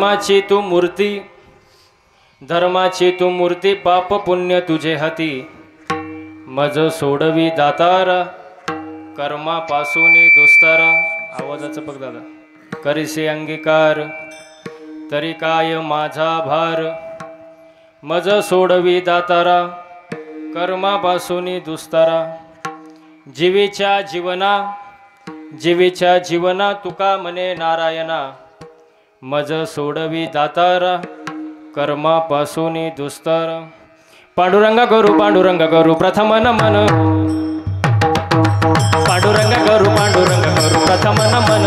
धर्माची तू मूर्ती, धर्माची तू मूर्ती, पाप पुण्य तुझे हाती, मज सोडवी दातारा, कर्मापासून दुस्तारा. आवाजाचं बघ दादा. करीसे अंगीकार तरी काय माझा भार, मज सोडवी दातारा, कर्मापासून दुस्तारा. जीवेच्या जीवना, जीवेच्या जीवना तुका म्हणे नारायणा, मज सोडवी दातारा, कर्मापासून दुस्तारा. पांडुरंगा करू पांडुरंगा करू प्रथम नमन, पांडुरंगा करू पांडुरंगा करू प्रथम नमन,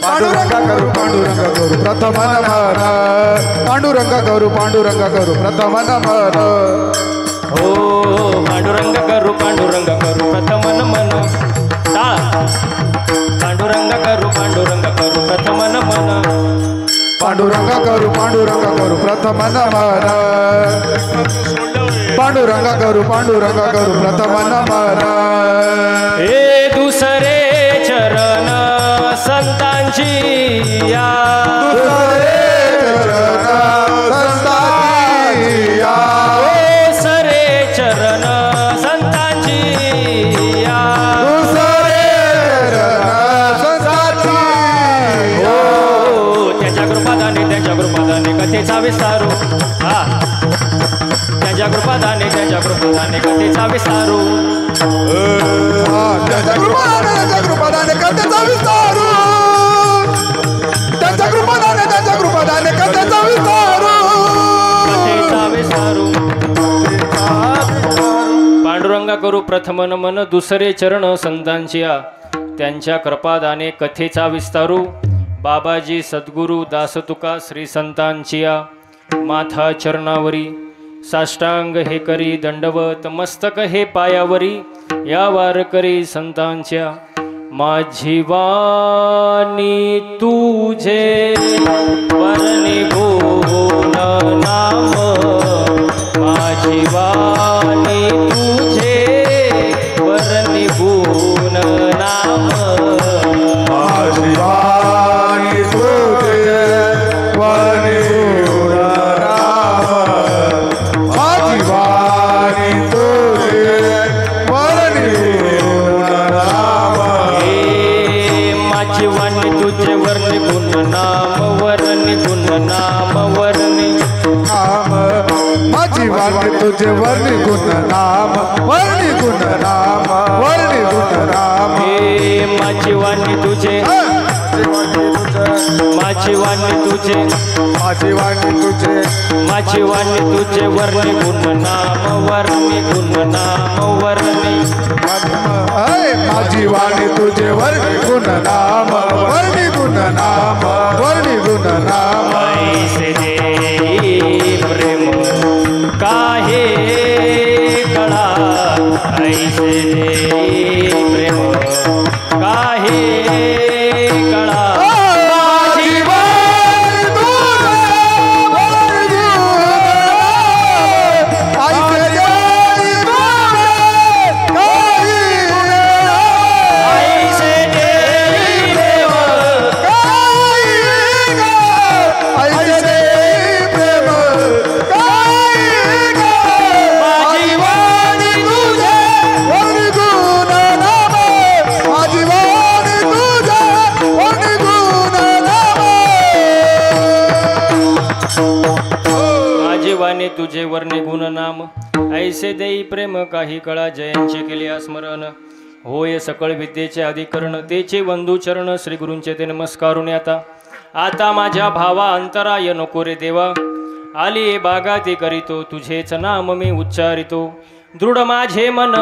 पांडुरंगा करू पांडुरंगा करू प्रथम नमन, पांडुरंगा करू पांडुरंगा करू प्रथम नमन. हो पांडुरंगा करू पांडुरंगा करू प्रथम नमन. पांडुरंगा करू पांडुरंगा करू प्रथम नमन, पांडुरंगा करू पांडुरंगा करू प्रथम नमन, पांडुरंगा करू पांडुरंगा करू प्रथम नमन. हे दुसरे चरण संतांची या, दुसरे चरण संतांची या, दुसरे चरण संतांची या, दुसरे चरण संतांची या. त्याच्या कृपादाने त्याच्या कृपादाने कथेचा विस्तारू, हा त्याच्या कृपादाने त्याच्या कृपादाने कथेचा विस्तारू, त्याच्या कृपादाने कथेचा विस्तारू, त्याच्या कृपादाने कथेचा विस्तारू, कथेचा विस्तारू. पांडुरंगा करू प्रथम नमन, दुसरे चरण संतांची या, त्यांच्या कृपादाने कथेचा विस्तारू. बाबाजी सद्गुरू दासतुका श्री संतांची या, माथा चरणावरी साष्टांग हे करी दंडवत, मस्तक हे पायावरी या वारकरी संतांच्या. माझी वाणी तुझे वर्णी गुण नाम, माझी वाणी तुझे वर्णी गुण नाम, माझी वाणी तुझे वर्णी गुण नाम, माझी वाणी तुझे वर्णी गुण नाम. माझी वाणी तुझे वर्णी गुण नाम, वर्णी गुण नाम, वर्णी नाम, माझी वाणी तुझे वर्णी गुण नाम, वर्णी गुण नाम, वर्णी गुण नाम. माझी वाणी तुझे, माझी वाणी तुझे, माझी वाणी तुझे, माझी वाणी तुझे वर्णी गुण नाम, वर्णी गुण नाम, वर्णी. माझी वाणी तुझे वर्णी गुण नाम, वर्णी गुण नाम, वर्णी गुण नाम. ऐसे दे प्रेम काहे कळा, ऐसे दे प्रेम काहे कळा. माझी वाणी तुझे वर्णी वाणी तुझे वर्णी गुण नाम, ऐसे देई प्रेम काही कळा. जयांचे केले स्मरण, होय सकळ विद्येचे अधिकरण, तेचे बंधू चरण श्री गुरूंचे ते नमस्कारून. आता माझ्या भावा अंतराय नको रे देवा, आली बागाती करीतो तुझेच नाम मी उच्चारितो. दृढ माझे मन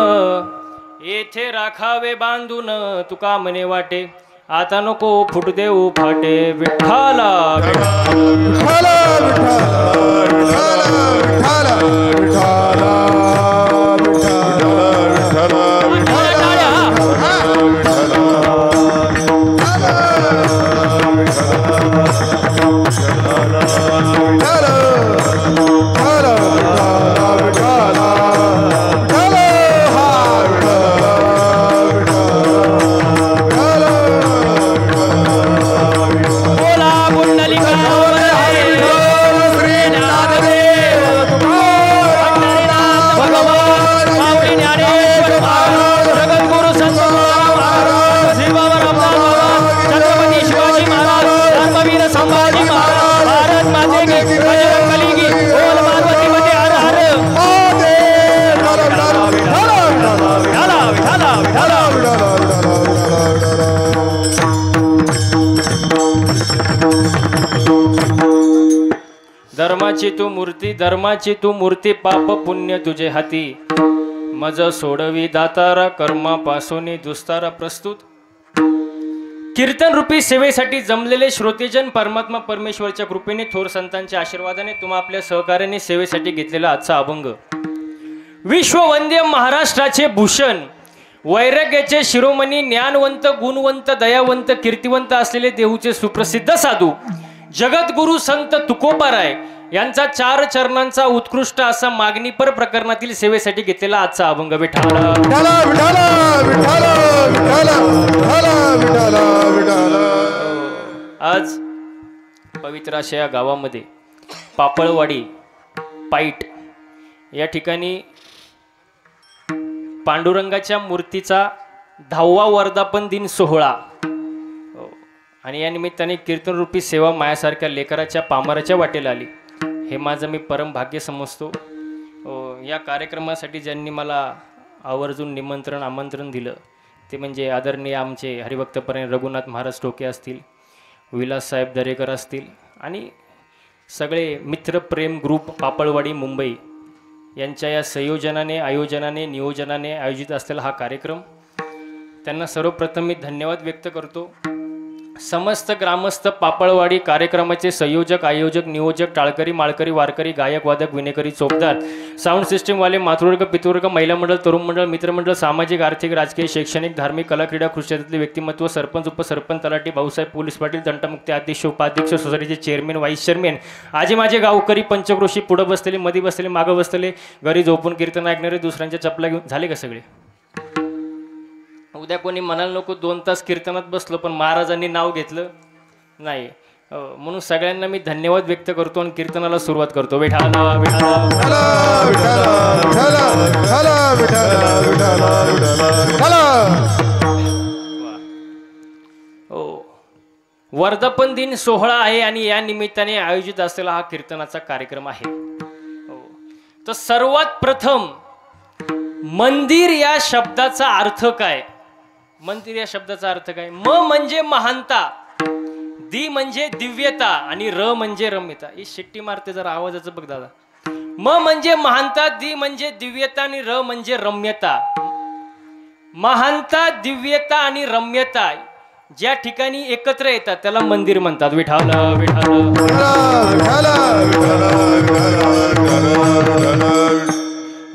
येथे राखावे बांधून, तुका मने वाटे आता नको फुट देऊ फाटे. विठ्ठला विठ्ठला विठ्ठला विठ्ठला बोला पुंडलिका धर्माची तू मूर्ती पाप पुण्य तुझे हाती मज सोडवी दातारा कर्मापासून दुस्तारा प्रस्तुत कीर्तन रूपी सेवेसाठी जमलेले श्रोतेजन परमात्मा परमेश्वरच्या कृपेने थोर संतांच्या आशीर्वादाने तुम्हा आपल्या सहकार्याने सेवेसाठी घेतलेला आजचा अभंग विश्ववंद्य महाराष्ट्राचे भूषण वैराग्याचे शिरोमणी ज्ञानवंत गुणवंत दयावंत कीर्तिवंत असलेले देहूचे सुप्रसिद्ध साधू जगद्गुरु संत तुकोबाराय यांचा 4 चरणांचा उत्कृष्ट असा मागणीपर प्रकरणातील सेवेसाठी घेतलेला आजचा अभंग विठाला आज पवित्र अशा या गावामध्ये पापळवाडी पाईट या ठिकाणी पांडुरंगाच्या मूर्तीचा 10वा वर्धापन दिन सोहळा आणि या निमित्ताने कीर्तन रूपी सेवा मायासारख्या लेकराच्या पामराच्या वाटेला आली हे माझं मी परम भाग्य समजतो. या कार्यक्रमासाठी ज्यांनी मला आवर्जून आमंत्रण दिलं ते म्हणजे आदरणीय आमचे हरिभक्तपरायण रघुनाथ महाराज टोके असतील, विलाससाहेब दरेकर असतील आणि सगळे मित्र प्रेम ग्रुप पापळवाडी मुंबई यांच्या या संयोजनाने आयोजनाने नियोजनाने आयोजित असलेला हा कार्यक्रम त्यांना सर्वप्रथम मी धन्यवाद व्यक्त करतो. समस्त ग्रामस्थ पापळवाडी कार्यक्रमाचे संयोजक आयोजक नियोजक टाळकरी माळकरी वारकरी गायक वादक विनेकरी चोपदार साऊंड सिस्टीमवाले मातृवर्ग पितृवर्ग महिला मंडळ तरुण मंडळ मित्रमंडळ सामाजिक आर्थिक राजकीय शैक्षणिक धार्मिक कला क्रीडा कृषी क्षेत्रातले व्यक्तिमत्व सरपंच उपसरपंच तलाठी भाऊसाहेब पोलीस पाटील तंटमुक्ती अध्यक्ष उपाध्यक्ष सोसायटीचे चेअरमॅन व्हाईस चेअरमॅन आजी माझे गावकरी पंचक्रोशी पुढं बसलेले मध्ये बसलेले मागं बसलेले घरी झोपून कीर्तन ऐकणारे दुसऱ्यांच्या चपला घेऊन झाले का सगळे. उद्या कोणी म्हणाल नको 2 तास कीर्तनात बसलो पण महाराजांनी नाव घेतलं नाही म्हणून सगळ्यांना मी धन्यवाद व्यक्त करतो आणि कीर्तनाला सुरुवात करतो. वर्धापन दिन सोहळा आहे आणि या निमित्ताने आयोजित असलेला हा कीर्तनाचा कार्यक्रम आहे. तर सर्वात प्रथम मंदिर या शब्दाचा अर्थ काय. मंदिर या शब्दाचा अर्थ काय. म म्हणजे महानता, दी म्हणजे दिव्यता आणि र म्हणजे रम्यता. ही शिट्टी मारते जरा आवाजाचं बघ दादा. म म्हणजे महानता, दी म्हणजे दिव्यता आणि र म्हणजे रम्यता. महानता दिव्यता आणि रम्यता ज्या ठिकाणी एकत्र येतात त्याला मंदिर म्हणतात. विठाला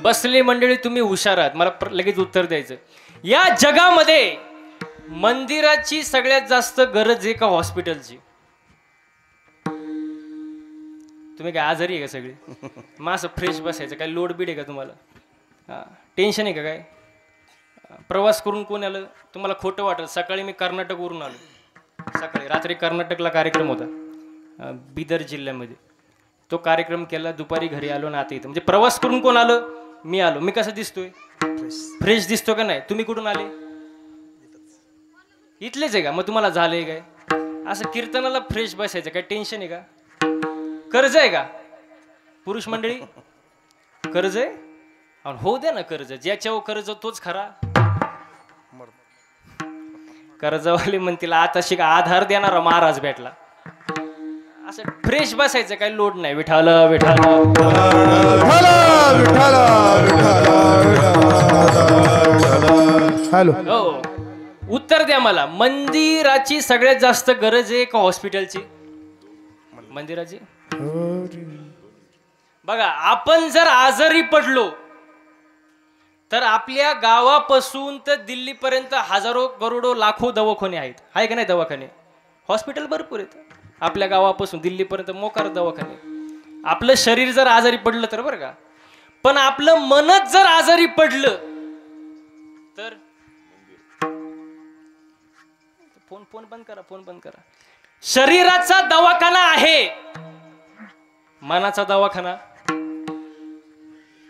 बसलेली मंडळी तुम्ही हुशार आहात, मला लगेच उत्तर द्यायचं. या जगामध्ये मंदिराची सगळ्यात जास्त गरज आहे का हॉस्पिटलची. तुम्ही काय आजारी आहे का सगळे. मग असं फ्रेश बसायचं काय लोड बीड आहे का तुम्हाला. टेन्शन आहे का काय. प्रवास करून कोण आलं तुम्हाला खोटं वाटत. सकाळी मी कर्नाटकवरून आलो. सकाळी रात्री कर्नाटकला कार्यक्रम होता बिदर जिल्ह्यामध्ये. तो कार्यक्रम केला दुपारी घरी आलो ना आता इथं. म्हणजे प्रवास करून कोण आलं मी आलो. मी कसं दिसतोय फ्रेश दिसतो का नाही. तुम्ही कुठून आले इथलेच आहे का. मग तुम्हाला झालंय काय. असं कीर्तनाला फ्रेश बसायचं काय टेन्शन आहे का. कर्ज आहे का पुरुष मंडळी. कर्ज आहे हो द्या ना कर्ज. ज्याच्यावर कर्ज तोच खरा. कर्जवाले म्हणतील आता शिका आधार देणारा महाराज भेटला. असं फ्रेश बसायचं काही लोड नाही. विठाला हॅलो हो उत्तर द्या मला. मंदिराची सगळ्यात जास्त गरज आहे का हॉस्पिटलची. मंदिराची. बघा आपण जर आजारी पडलो तर आपल्या गावापासून तर दिल्लीपर्यंत हजारो करोडो लाखो दवाखाने आहेत. आहे का नाही दवाखाने. हॉस्पिटल भरपूर आहेत. आपल्या गावापासून दिल्लीपर्यंत मोकार दवाखाने. आपलं शरीर जर आजारी पडलं तर बरं का. पण आपलं मनच जर आजारी पडलं तर फोन बंद करा. शरीराचा दवाखाना आहे, मनाचा दवाखाना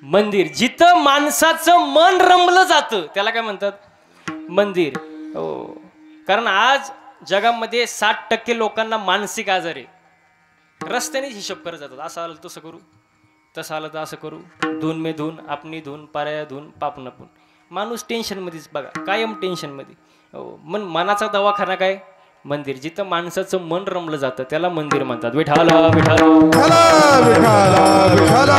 मंदिर. जिथं माणसाचं मन रमलं जातं त्याला काय म्हणतात मंदिर. हो कारण आज जगामध्ये 60% लोकांना मानसिक आजार आहे. रस्त्यानेच हिशोब करत जातात. असं आलं तसं करू, तसं आलं तर असं करू, धून मे धून आपणी धून पाराया धून पाप नपून. माणूस टेन्शन मध्येच बघा कायम टेन्शन मध्ये. हो मन मनाचा दवाखाना काय मंदिर. जिथं माणसाचं मन रमलं जातं त्याला मंदिर म्हणतात. विठाला विठाला विठाला विठाला विठाला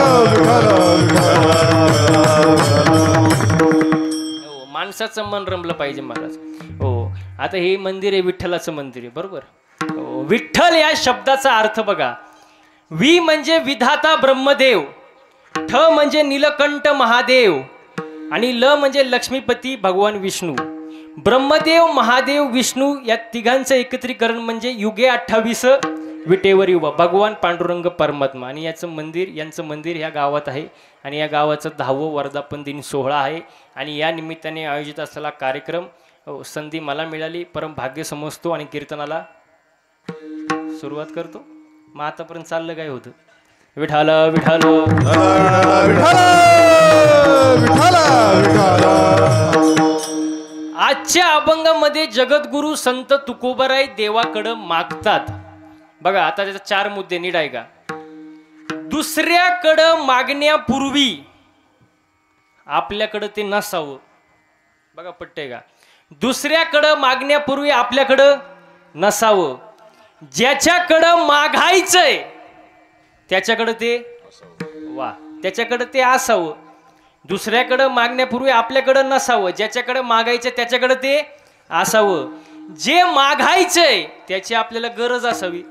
हो, माणसाचं मन रमलं पाहिजे महाराज. हो, आता हे मंदिर आहे विठ्ठलाचं मंदिर आहे, बरोबर. हो, विठ्ठल या शब्दाचा अर्थ बघा. वि म्हणजे विधाता ब्रह्मदेव, ठ म्हणजे नीलकंठ महादेव आणि ल म्हणजे लक्ष्मीपती भगवान विष्णू. ब्रह्मदेव महादेव विष्णू या तिघांचं एकत्रीकरण म्हणजे युगे 28 विटेवर युवा भगवान पांडुरंग परमात्मा. आणि यांचं मंदिर ह्या गावात आहे आणि या गावाचं 10वं वर्धापन दिन सोहळा आहे. आणि या निमित्ताने आयोजित असलेला कार्यक्रम संधी मला मिळाली, परम भाग्य समजतो आणि कीर्तनाला सुरुवात करतो. मग आतापर्यंत चाललं काय होतं. विठाला विठाला आजच्या अभंगामध्ये जगद्गुरु संत तुकोबाराय देवाकडं मागतात. बघा आता त्याचे 4 मुद्दे नीट ऐका. दुसऱ्याकडं मागण्यापूर्वी आपल्याकडं ते नसावं. बघा पटतंय का. दुसऱ्याकडं मागण्यापूर्वी आपल्याकडं नसावं. ज्याच्याकडं मागायचंय त्याच्याकडं ते त्याच्याकडं ते असावं. दुसऱ्याकडं मागण्यापूर्वी आपल्याकडं नसावं. ज्याच्याकडं मागायचं त्याच्याकडं ते असावं. जे मागायचंय त्याची आपल्याला गरज असावी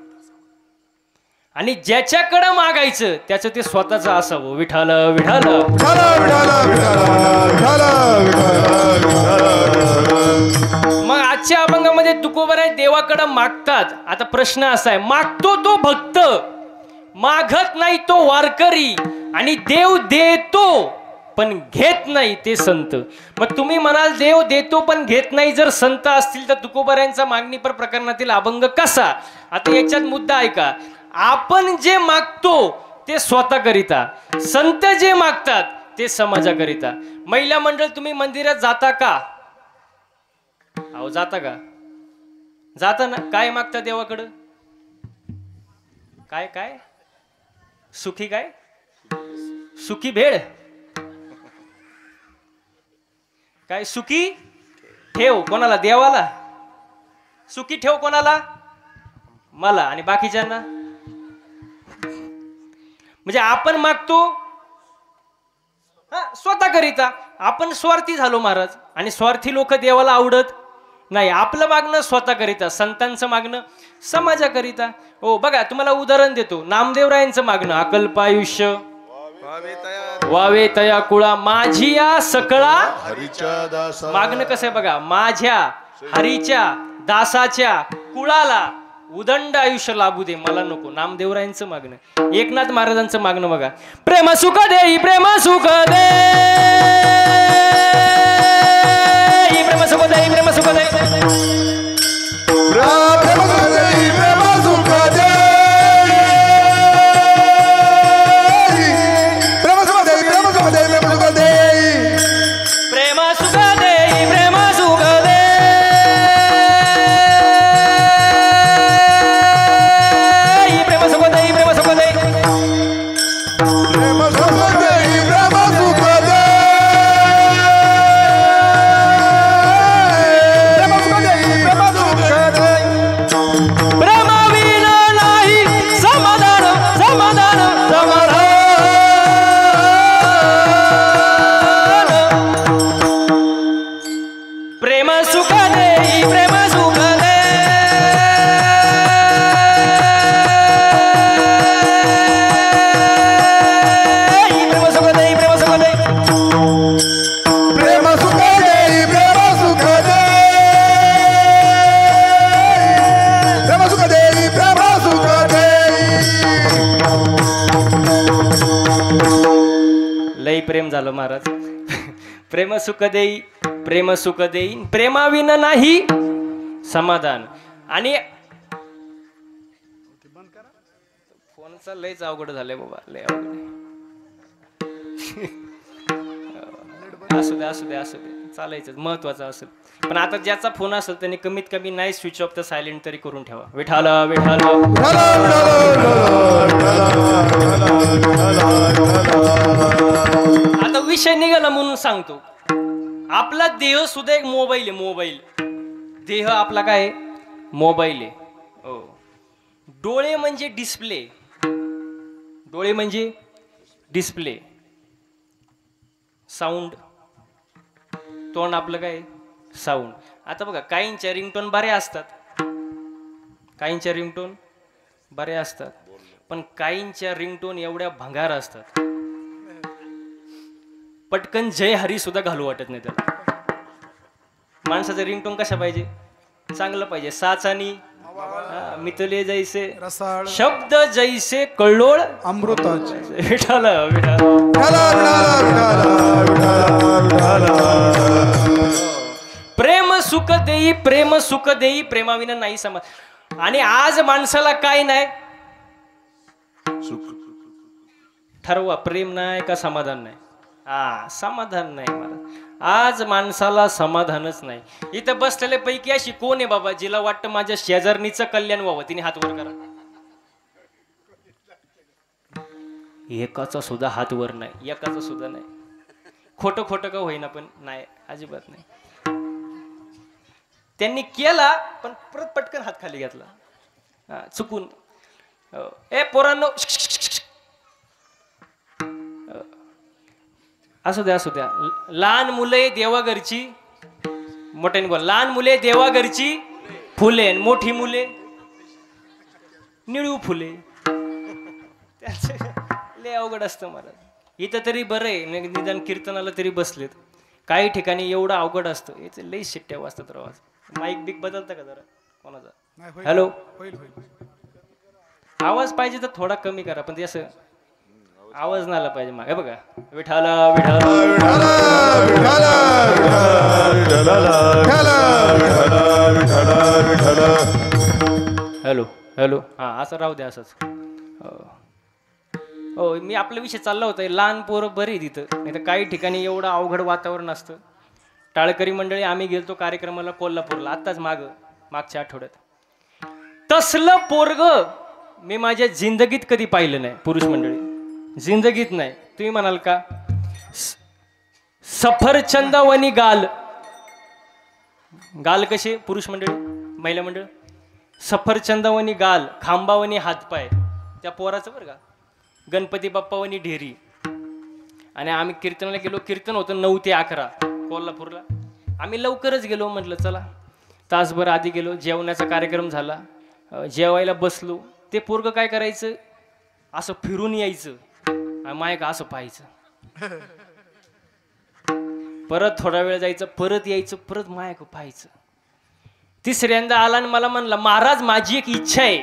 आणि ज्याच्याकडं मागायचं त्याचं ते स्वतःचं असावं. विठाल विठाल मग आजच्या अभंगामध्ये तुकोबाराय देवाकडं मागतात. आता प्रश्न असा आहे, मागतो तो भक्त, मागत नाही तो वारकरी आणि देव देतो पण घेत नाही ते संत. मग तुम्ही म्हणाल देव देतो पण घेत नाही जर संत असतील तर तुकोबारायांचा मागणीपर प्रकरणातील अभंग कसा. आता याच्यात मुद्दा आहे का, आपण जे मागतो ते स्वतः करिता, संत जे मागतात ते समाजाकरिता. महिला मंडळ तुम्ही मंदिरात जाता का. अहो जाता का. जाता ना. काय मागता देवाकडं. काय काय सुखी काय सुखी भेळ काय सुखी ठेव कोणाला देवाला. सुखी ठेव कोणाला मला आणि बाकीच्यांना. म्हणजे आपण मागतो स्वतः करिता. आपण स्वार्थी झालो महाराज आणि स्वार्थी लोक देवाला आवडत नाही. आपलं मागणं स्वतः करिता, संतांचं मागणं समाजाकरिता. हो बघा तुम्हाला उदाहरण देतो. नामदेवरायांचं मागणं अकल्पायुष्य वावे तया कुळा माझी या सकळा. मागणं कसं आहे बघा. माझ्या हरीच्या दासाच्या कुळाला उदंड आयुष्य लाभू दे, मला नको. नामदेवरायांचं मागणं. एकनाथ महाराजांचं मागणं बघा. प्रेम सुख देई प्रेम सुख दे, प्रेम सुख देई प्रेम सुख दे, प्रेम झालं महाराज. प्रेम सुख देई प्रेम सुख देई प्रेमाविन नाही समाधान. आणि फोनचा लयच अवघड झालंय बाबा, लय अवघड. असू दे असू दे असू दे चालायचं, महत्वाचं असेल. पण आता ज्याचा फोन असेल त्याने कमीत कमी नाही स्विच ऑफ तर सायलेंट तरी करून ठेवा. विठाला विठाला आता विषय निघाला म्हणून सांगतो. आपला देह सुद्धा एक मोबाईल आहे. मोबाईल देह आपला काय मोबाईल आहे. हो. डोळे म्हणजे डिस्प्ले. डोळे म्हणजे डिस्प्ले. साऊंड, तोंड आपलं काय साऊंड. आता बघा काहींच्या रिंगटोन बऱ्या असतात, काहींच्या रिंगटोन बऱ्या असतात, पण काहींच्या रिंगटोन एवढ्या भंगार असतात पटकन जय हरी सुद्धा घालू वाटत नाही त्याला. माणसाचं रिंगटोन कशा पाहिजे? चांगलं पाहिजे. साचानी मितले जैसे रसाळ शब्द जैसे कल्लोळ अमृताचे. विठाल विठाल. प्रेम सुख देई, प्रेम सुख देई, प्रेमाविना नाही समज. आणि आज माणसाला काय नाही, ठरवा प्रेम नाही का समाधान नाही. समाधान नाही महाराज. आज माणसाला समाधानच नाही. इथं बसलेल्या पैकी अशी कोण आहे बाबा जिला वाटतं माझ्या शेजारणीचं कल्याण व्हावं? तिने हात वर करा. एकाचा सुद्धा हात वर नाही, एकाचा सुद्धा नाही. खोटं खोटं का होईना पण नाही, अजिबात नाही. त्यांनी केला पण परत पटकन हात खाली घेतला चुकून. ए पोरांनो, असू द्या असू द्या. लहान मुले देवाघरची, मोठ्याने बोल, लहान मुले देवाघरची फुले, मोठी मुले निळू फुले. लय अवघड असतं महाराज. इथं तरी बरं आहे, निदान कीर्तनाला तरी बसलेत. काही ठिकाणी एवढं अवघड असतं. याचे लई शिट्ट्या वाजतात आवाज. माईक बिक बदलता का जरा कोणाचा? हॅलो, आवाज पाहिजे तर थोडा कमी करा, पण ते असं आवाज नाही आला पाहिजे मागे. बघा विठाला विठाला. Hello hello. हा असं राहू द्या असंच. हो, मी आपला विषय चालला होता. लहान पोरं बरी तिथं, नाही तर काही ठिकाणी एवढं अवघड वातावरण असतं. टाळकरी मंडळी आम्ही गेलतो कार्यक्रमाला कोल्हापूरला आत्ताच मागच्या आठवड्यात. तसलं पोरग मी माझ्या जिंदगीत कधी पाहिलं नाही. पुरुष मंडळी जिंदगीत नाही. तुम्ही म्हणाल का? सफरचंदावनी गाल. गाल कसे पुरुष मंडळी? महिला मंडळ सफरचंदावनी गाल, खांबावनी हातपाय त्या पोराचं बरं का. गणपती बाप्पावनी ढेरी. आणि आम्ही कीर्तनाला गेलो. कीर्तन होतं 9 ते 11 कोल्हापूरला. आम्ही लवकरच गेलो. म्हटलं चला तासभर आधी गेलो. जेवणाचा कार्यक्रम झाला. जेवायला बसलो. ते पोरग काय करायचं, असं फिरून यायचं, माय का असं पाहायचं. परत थोडा वेळ जायचं, परत यायचं, परत माय का पाहायचं. तिसऱ्यांदा आला आणि मला म्हणला, महाराज माझी एक इच्छा आहे.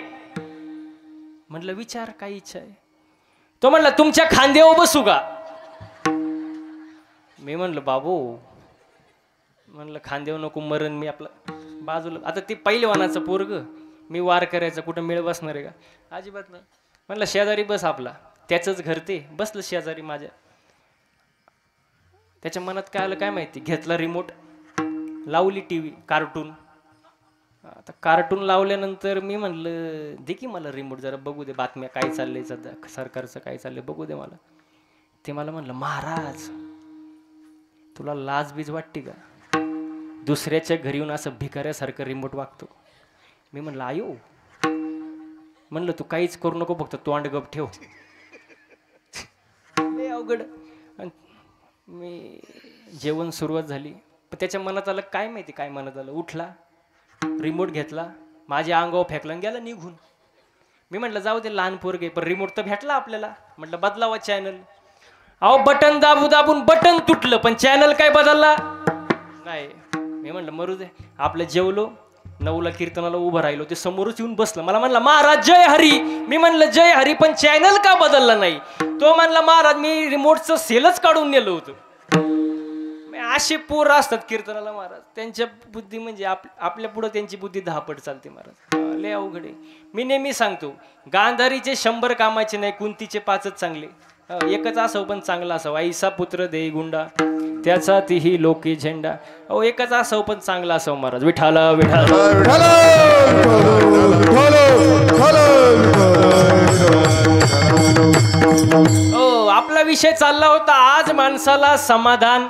म्हटलं विचार, काय इच्छा आहे? तो म्हणला तुमच्या खांद्यावर बसू का? मी म्हणलं बाबू, म्हणलं खांद्यावर नको, मरण मी आपलं बाजूला. आता ते पहिलवानाचं पोरग, मी वार करायचं, कुठं मेळ बसणार आहे का? अजिबात नाही. म्हणलं शेजारी बस आपला, त्याचंच घर ते. बसलं शेजारी माझ्या. त्याच्या मनात काय आलं काय माहिती. घेतला रिमोट, लावली टीव्ही, कार्टून. आता कार्टून लावल्यानंतर मी म्हणलं दे की मला रिमोट, जरा बघू दे बातम्या काय चाललंय सध्या, सरकारचं काय चाललंय बघू दे मला. ते मला म्हणलं महाराज तुला लाज बीज वाटते का? दुसऱ्याच्या घरी येऊन असं भिकाऱ्यासारखं रिमोट वागतो. मी म्हणलं आयो, म्हणलं तू काहीच करू नको, फक्त तोंड गप ठेव. लय अवघड. मी जेवण सुरुवात झाली, पण त्याच्या मनात आलं काय माहिती काय मनात आलं. उठला, रिमोट घेतला, माझ्या अंगावर फेकला आणि गेला निघून. मी म्हटलं जाऊ दे लहान पोरगे, पण रिमोट तर भेटला आपल्याला. म्हटलं बदलावा चॅनल. अहो बटन दाबू दाबून बटन तुटलं, पण चॅनल काय बदलला नाही. मी म्हटलं मरू दे. आपलं जेवलो, 9ला कीर्तनाला उभं राहिलो. ते समोरच येऊन बसलं. मला म्हणला महाराज जय हरी. मी म्हणलं जय हरी, पण चॅनल का बदलला नाही? तो म्हणला महाराज मी रिमोटचं सेलच काढून नेलं होतं. असे पोर असतात कीर्तनाला महाराज. त्यांच्या बुद्धी म्हणजे आपल्या पुढं त्यांची बुद्धी 10 पट चालते महाराज. लय अवघड आहे. मी नेहमी सांगतो गांधारीचे 100 कामाचे नाही, कुंतीचे 5च चांगले. एकच असावं पण चांगला असावं. ऐसा पुत्र देई गुंडा, त्याचा तीही लोकी झेंडा. अहो एकच असावं पण चांगला असावं महाराज. विठाला विठाला. हो, आपला विषय चालला होता आज माणसाला समाधान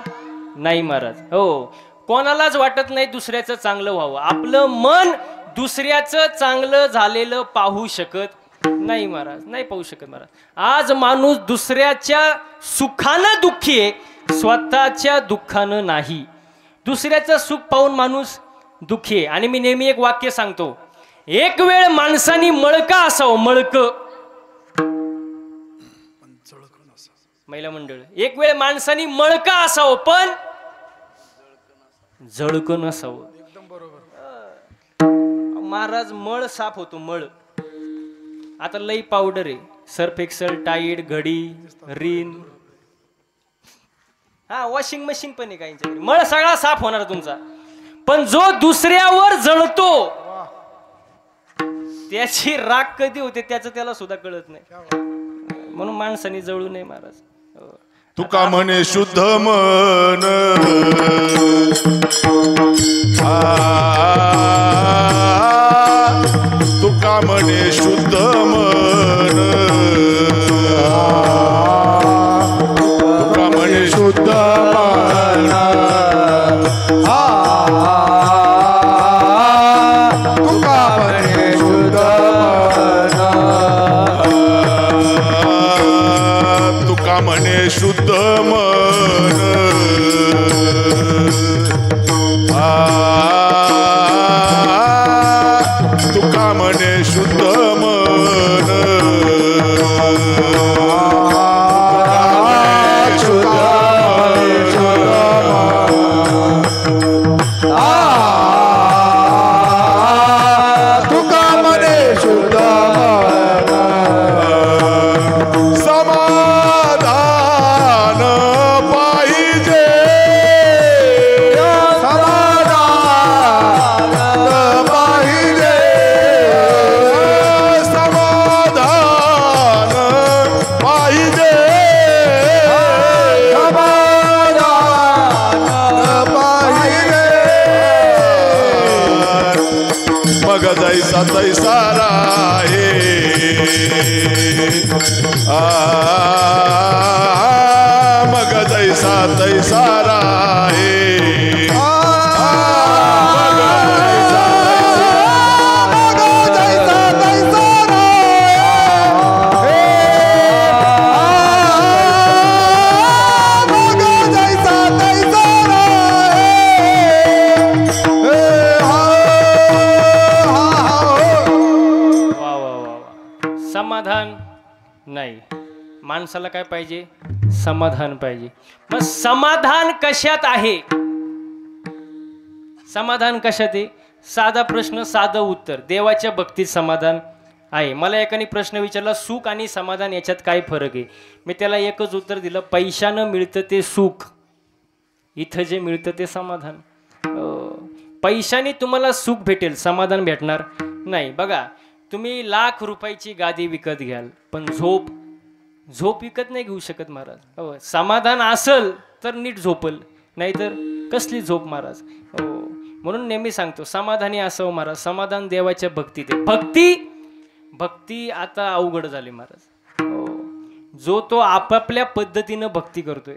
नाही महाराज. हो, कोणालाच वाटत नाही दुसऱ्याचं चांगलं व्हावं. आपलं मन दुसऱ्याचं चांगलं झालेलं पाहू शकत नाही महाराज, नाही पाहू शकत महाराज. आज माणूस दुसऱ्याच्या सुखानं दुःखी आहे, स्वतःच्या दुःखानं नाही. दुसऱ्याचं सुख पाहून माणूस दुःखी आहे. आणि मी नेहमी एक वाक्य सांगतो, एक वेळ माणसानी मळका असावं, मळक महिला मंडळ, एक वेळ माणसानी मळका असावं पण जळकं नसावं. महाराज मळ साफ होतो, मळ. आता लई पावडर आहे, सर्फ एक्सेल, टाईड, घडी, रिन, हा वॉशिंग मशीन पण आहे काहींच्या, मळ सगळा साफ होणार तुमचा. पण जो दुसऱ्यावर जळतो त्याची राग कधी होते त्याचं त्याला सुद्धा कळत नाही. म्हणून माणसाने जळू नये महाराज. तुका म्हणे शुद्ध मन, तुका म्हणे शुद्ध मन, तुका म्हणे शुद्ध मन, तुका म्हणे शुद्ध मन, तुका म्हणे शुद्ध मन, तुका म्हणे शुद्ध मन, तुका म्हणे शुद्ध समाधान पाहिजे, समाधान पाहिजे, समाधान पाहिजे, समाधान पाहिजे. मग जैसा तैसा राहे, मग जैसा तैसा राहे, वा वा वा वा. समाधान नाही, माणसाला काय पाहिजे? समाधान पाहिजे. मग समाधान कशात आहे? समाधान कशात आहे? साधा प्रश्न, साधं उत्तर. देवाच्या भक्तीत समाधान आहे. मला एकाने प्रश्न विचारला, सुख आणि समाधान याच्यात काय फरक आहे? मी त्याला एकच उत्तर दिलं, पैशानं मिळतं ते सुख, इथं जे मिळतं ते समाधान. पैशाने तुम्हाला सुख भेटेल, समाधान भेटणार नाही. बघा, तुम्ही लाख रुपयाची गादी विकत घ्याल, पण झोप विकत नाही घेऊ शकत महाराज. हो, समाधान असल तर नीट झोपल, नाहीतर कसली झोप महाराज. हो, म्हणून नेहमी सांगतो, समाधानी असावं महाराज. समाधान देवाच्या भक्तीत आहे. भक्ती आता अवघड झाली महाराज. हो, जो तो आपापल्या पद्धतीनं भक्ती करतोय.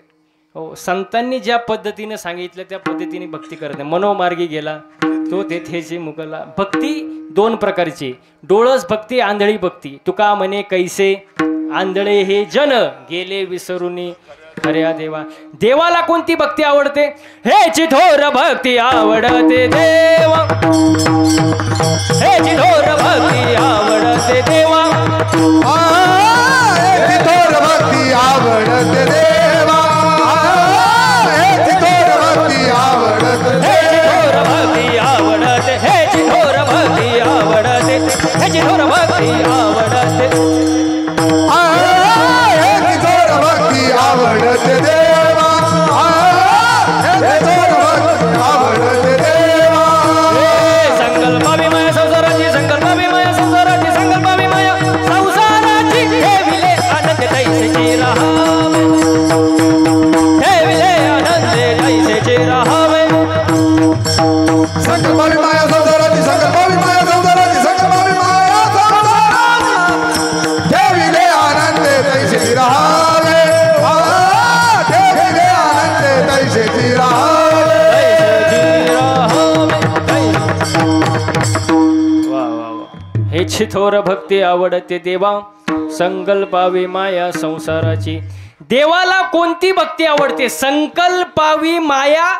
हो, संतांनी ज्या पद्धतीने सांगितलं त्या पद्धतीने भक्ती करत नाही. मनोमार्गी गेला तो तेथेची मुकला. भक्ती दोन प्रकारची, डोळस भक्ती, आंधळी भक्ती. तुका म्हणे कैसे आंधळे हे जन, गेले विसरुनी खऱ्या देवा. देवाला कोणती भक्ती आवडते? हे चिथोर भक्ती आवडते देवा, हे चिथोर भक्ती आवडते देवा, चिथोर भक्ती आवडते देवा, चिथोर भक्ती आवडते, हे चिथोर भक्ती आवडते, हे चिथोर भक्ती आवडते, हे चिथोर भक्ती आवडते, चिथोर भक्ती आवडते देवा, चिथोर भक्ती आवडते देवा. संकल्प विमय संसाराची, संकल्प विमय संसाराची, अशी थोर भक्ती आवडते देवा संकल्पावी माया संसाराची. देवाला कोणती भक्ती आवडते? संकल्पावी माया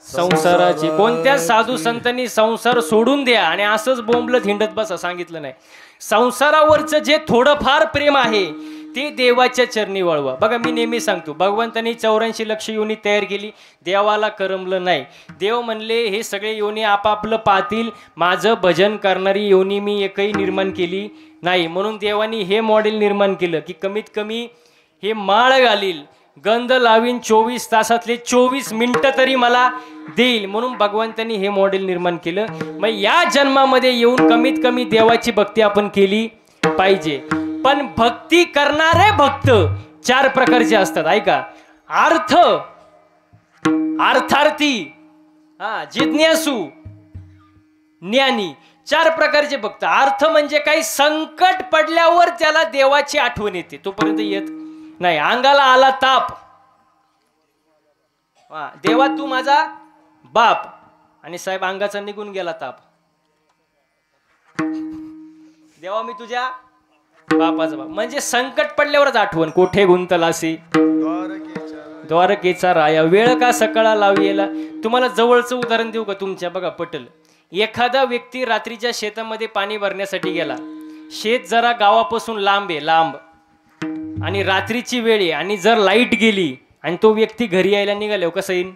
संसाराची. कोणत्या साधू संतांनी संसार सोडून द्या आणि असंच बोंबलत हिंडत बसा सांगितलं नाही. संसारावरचं जे थोडंफार प्रेम आहे ते देवाच्या चरणी वळवा. बघा मी नेहमी सांगतो, भगवंतांनी 84 लक्ष योनी तयार केली, देवाला करमलं नाही. देव म्हणले हे सगळे योनी आपापलं पाहतील, माझं भजन करणारी योनी मी एकही निर्माण केली नाही. म्हणून देवानी हे मॉडेल निर्माण केलं की कमीत कमी हे माळ घालील, गंध लावीन, 24 तासातले 24 मिनिटं तरी मला देईल. म्हणून भगवंतांनी हे मॉडेल निर्माण केलं. मग या जन्मामध्ये येऊन कमीत कमी देवाची भक्ती आपण केली पाहिजे. पण भक्ती करणारे भक्त 4 प्रकारचे असतात. ऐका, अर्थ, अर्थार्थी, जिज्ञासू, ज्ञानी, 4 प्रकारचे भक्त. अर्थ म्हणजे काही संकट पडल्यावर त्याला देवाची आठवण येते, तोपर्यंत येत नाही. अंगाला आला ताप, देवा तू माझा बाप, आणि साहेब अंगाचा निघून गेला ताप, देवा मी तुझ्या बापाचा बाप. म्हणजे संकट पडल्यावरच आठवण. कोठे गुंतलासी द्वारकेचा राया, वेळ का सकाळा लावियेला. तुम्हाला जवळचं उदाहरण देऊ का तुमच्या? बघा पटल. एखादा व्यक्ती रात्रीच्या शेतामध्ये पाणी भरण्यासाठी गेला, शेत जरा गावापासून लांब आहे, लांब, आणि रात्रीची वेळ आहे, आणि जर लाईट गेली आणि तो व्यक्ती घरी यायला निघाल्यावर कसं येईन?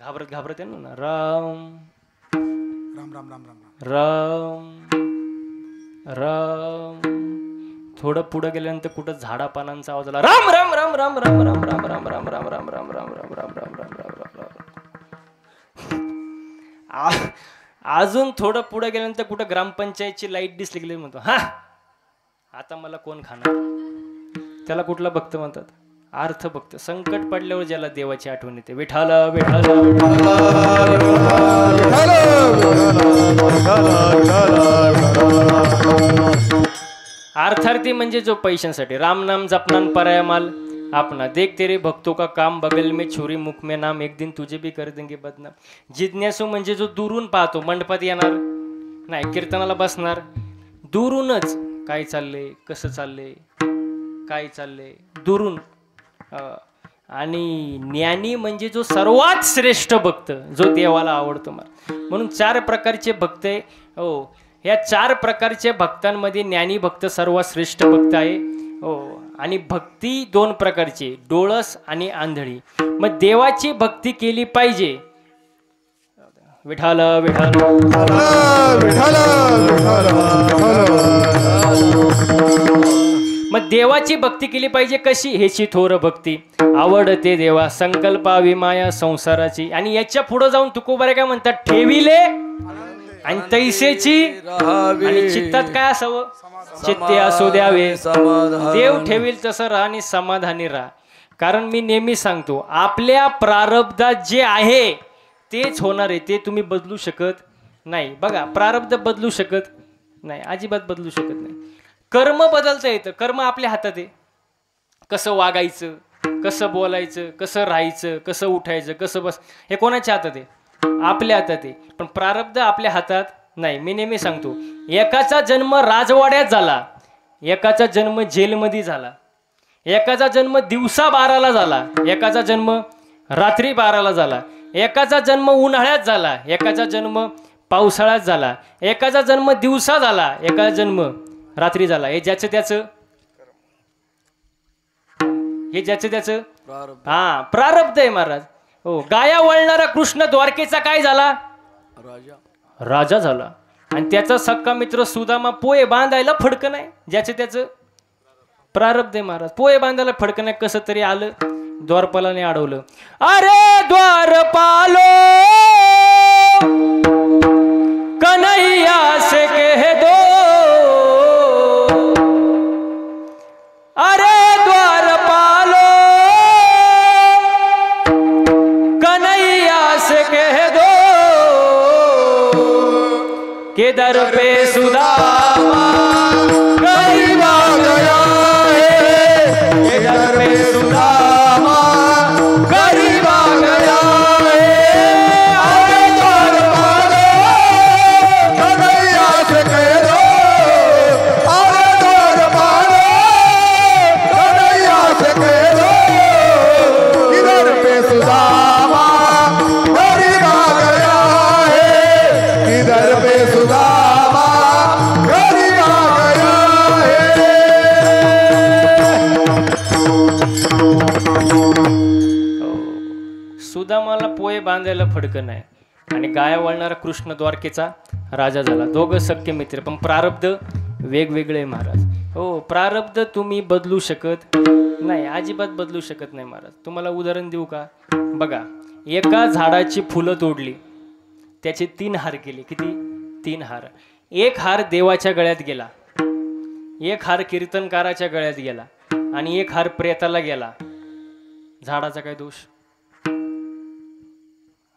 घाबरत घाबरत आहे ना. राम राम राम राम राम राम राम. थोडं पुढे गेल्यानंतर कुठं झाडा पानांचा आवाज आला, राम राम राम राम राम राम राम राम राम राम राम राम राम राम राम राम राम राम राम. अजून थोडं पुढे गेल्यानंतर कुठं ग्रामपंचायतची लाईट दिसली गेली, म्हणतो हा आता मला कोण खाणार? त्याला कुठला भक्त म्हणतात? अर्थ भक्त. संकट पडल्यावर ज्याला देवाची आठवण येते, विठाला विठाला. अर्थार्थी म्हणजे जो पैशांसाठी, राम नाम जपनान पराया माल अपना, देख तेरे भक्तों का काम बगल में छुरी मुख में नाम, एक दिन तुझे भी कर देंगे बदनाम. जिज्ञासू म्हणजे जो दुरून पाहतो, मंडपात येणार नाही, कीर्तनाला बसणार, दुरूनच काय चाललंय, कसं चाललंय, काय चाललंय, दुरून. आणि ज्ञानी म्हणजे जो सर्वात श्रेष्ठ भक्त, जो देवाला आवडतो. म्हणून 4 प्रकारचे भक्त आहे. हो, या 4 प्रकारच्या भक्तांमध्ये ज्ञानी भक्त सर्वात श्रेष्ठ भक्त आहे. हो, आणि भक्ती 2 प्रकारची, डोळस आणि आंधळी. मग देवाची भक्ती केली पाहिजे. विठाल विठाल मग देवाची भक्ती केली पाहिजे कशी? ह्याची थोर भक्ती आवडते देवा संकल्पावी माया संसाराची. आणि याच्या पुढे जाऊन तुकोबारे काय म्हणतात? ठेविले आणि तैसेची, आणि चित्तात काय असावं? चित्ते असू द्यावे. देव ठेवील तसं राहा आणि समाधानी राहा. कारण मी नेहमी सांगतो, आपल्या प्रारब्धात जे आहे तेच होणार आहे, ते तुम्ही बदलू शकत नाही. बघा, प्रारब्ध बदलू शकत नाही, अजिबात बदलू शकत नाही. कर्म बदलता येतं, कर्म आपल्या हातात आहे. कसं वागायचं, कसं बोलायचं, कसं राहायचं, कसं उठायचं, कसं बस, हे कोणाच्या हातात आहे? आपल्या हातात आहे. पण प्रारब्ध आपल्या हातात नाही. मी नेहमी सांगतो, एकाचा जन्म राजवाड्यात झाला, एकाचा जन्म जेलमध्ये झाला, एकाचा जन्म दिवसा 12ला झाला, एकाचा जन्म रात्री 12ला झाला, एकाचा जन्म उन्हाळ्यात झाला, एकाचा जन्म पावसाळ्यात झाला, एकाचा जन्म दिवसा झाला, एकाचा जन्म रात्री झाला. हे ज्याचं त्याचं, हे ज्याचं त्याचं प्रारब्ध आहे महाराज. हो, गाया वळणारा कृष्ण द्वारकेचा काय झाला? राजा झाला. आणि त्याचा सक्का मित्र सुदामा पोहे बांधायला फडकं नाही, ज्याचं त्याचं प्रारब्ध आहे महाराज. पोहे बांधायला फडकं नाही, कसं तरी आलं, द्वारपालाने अडवलं. अरे द्वारपालो कन्हैया से कह दो, अरे द्वारपालो कन्हैया से कह दो के दर पे सुदामा गरीब आ गया है, के दर पे सुदामा गरीब आ गया है. अरे द्वारपालो कन्हैया से कह दो डोळ्याला फडकं नाही. आणि गाया वळणारा कृष्ण द्वारकेचा राजा झाला. दोघं सख्य मित्र, पण प्रारब्ध वेगवेगळे महाराज. हो, प्रारब्ध तुम्ही बदलू शकत नाही, अजिबात बदलू शकत नाही महाराज. तुम्हाला उदाहरण देऊ का? बघा, एका झाडाची फुलं तोडली, त्याचे 3 हार केले. किती? 3 हार. एक हार देवाच्या गळ्यात गेला, एक हार कीर्तनकाराच्या गळ्यात गेला आणि एक हार प्रेताला गेला. झाडाचा काय दोष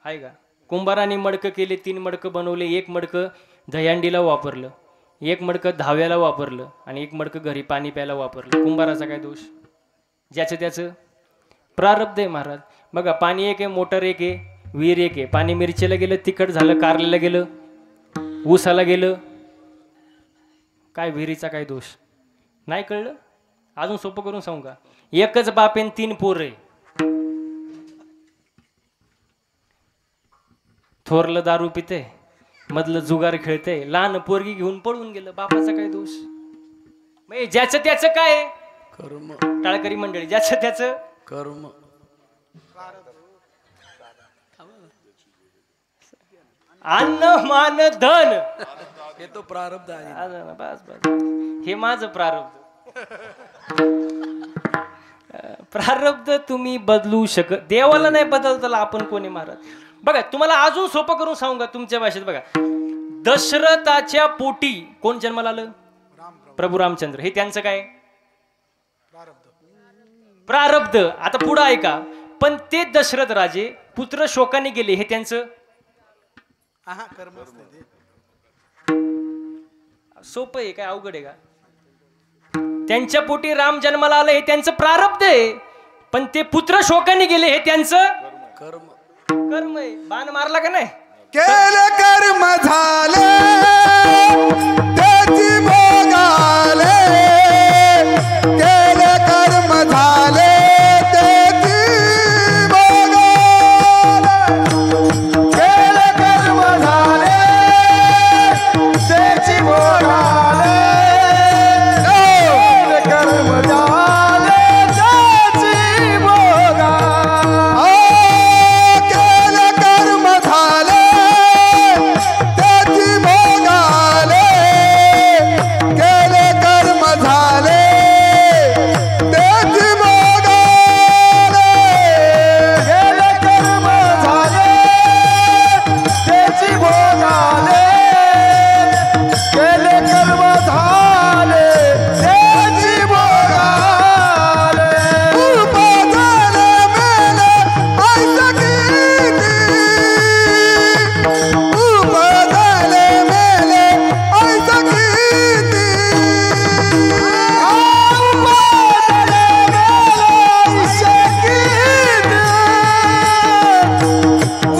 आहे का? कुंभाराने मडकं केले, 3 मडकं बनवले. एक मडकं दह्यांडीला वापरलं, एक मडकं धाव्याला वापरलं आणि एक मडकं घरी पाणी प्यायला वापरलं. कुंभाराचा काय दोष? ज्याचं त्याचं प्रारब्ध आहे महाराज. बघा, पाणी एक आहे, मोटर एक आहे, विहीर एक आहे. पाणी मिरचीला गेलं तिखट झालं, कारल्याला गेलं, ऊसाला गेलं. काय विहिरीचा काय दोष? नाही कळलं? अजून सोपं करून सांगू का? एकच बाप आहे 3 पोरं आहे. थोरलं दारू पिते, मधलं जुगार खेळते, लहान पोरगी घेऊन पळून गेलं. बापाचा काय दोष? म्हणजे ज्याचं त्याचं काय कर्म. टाळकरी मंडळी, ज्याचं त्याचं कर्म. अन्न मान धन हे तो प्रारब्ध आहे. बस बस, हे माझं प्रारब्ध. प्रारब्ध तुम्ही बदलू शकत, देवाला नाही बदलताला आपण कोणी महाराज. बघा, तुम्हाला अजून सोपं करून सांगू का तुमच्या भाषेत? बघा, दशरथाच्या पोटी कोण जन्माला आलं? प्रभू रामचंद्र. हे त्यांचं काय? प्रारब्ध. आता पुढं ऐका, पण ते दशरथ राजे पुत्र शोकाने गेले, हे त्यांचं सोपं आहे काय? अवघड आहे का? त्यांच्या पोटी राम जन्माला आलं, हे त्यांचं प्रारब्ध आहे. पण ते पुत्र शोकाने गेले, हे त्यांचं कर्म. कर्म आहे. बाण मारला का नाही? केले कर्म झाले त्याची भोगाले, केले कर्म झाले त्याची भोगाले, केले कर्म झाले त्याची भोगाले, केले कर्म झाले त्याची भोगाले, केले कर्म झाले त्याची भोगाले, केले कर्म झाले त्याची भोगाले, केले कर्म झाले त्याची भोगाले, केले कर्म झाले त्याची भोगाले, उपादाने मेले ऐसा किती, उपादाने मेले ऐसा किती,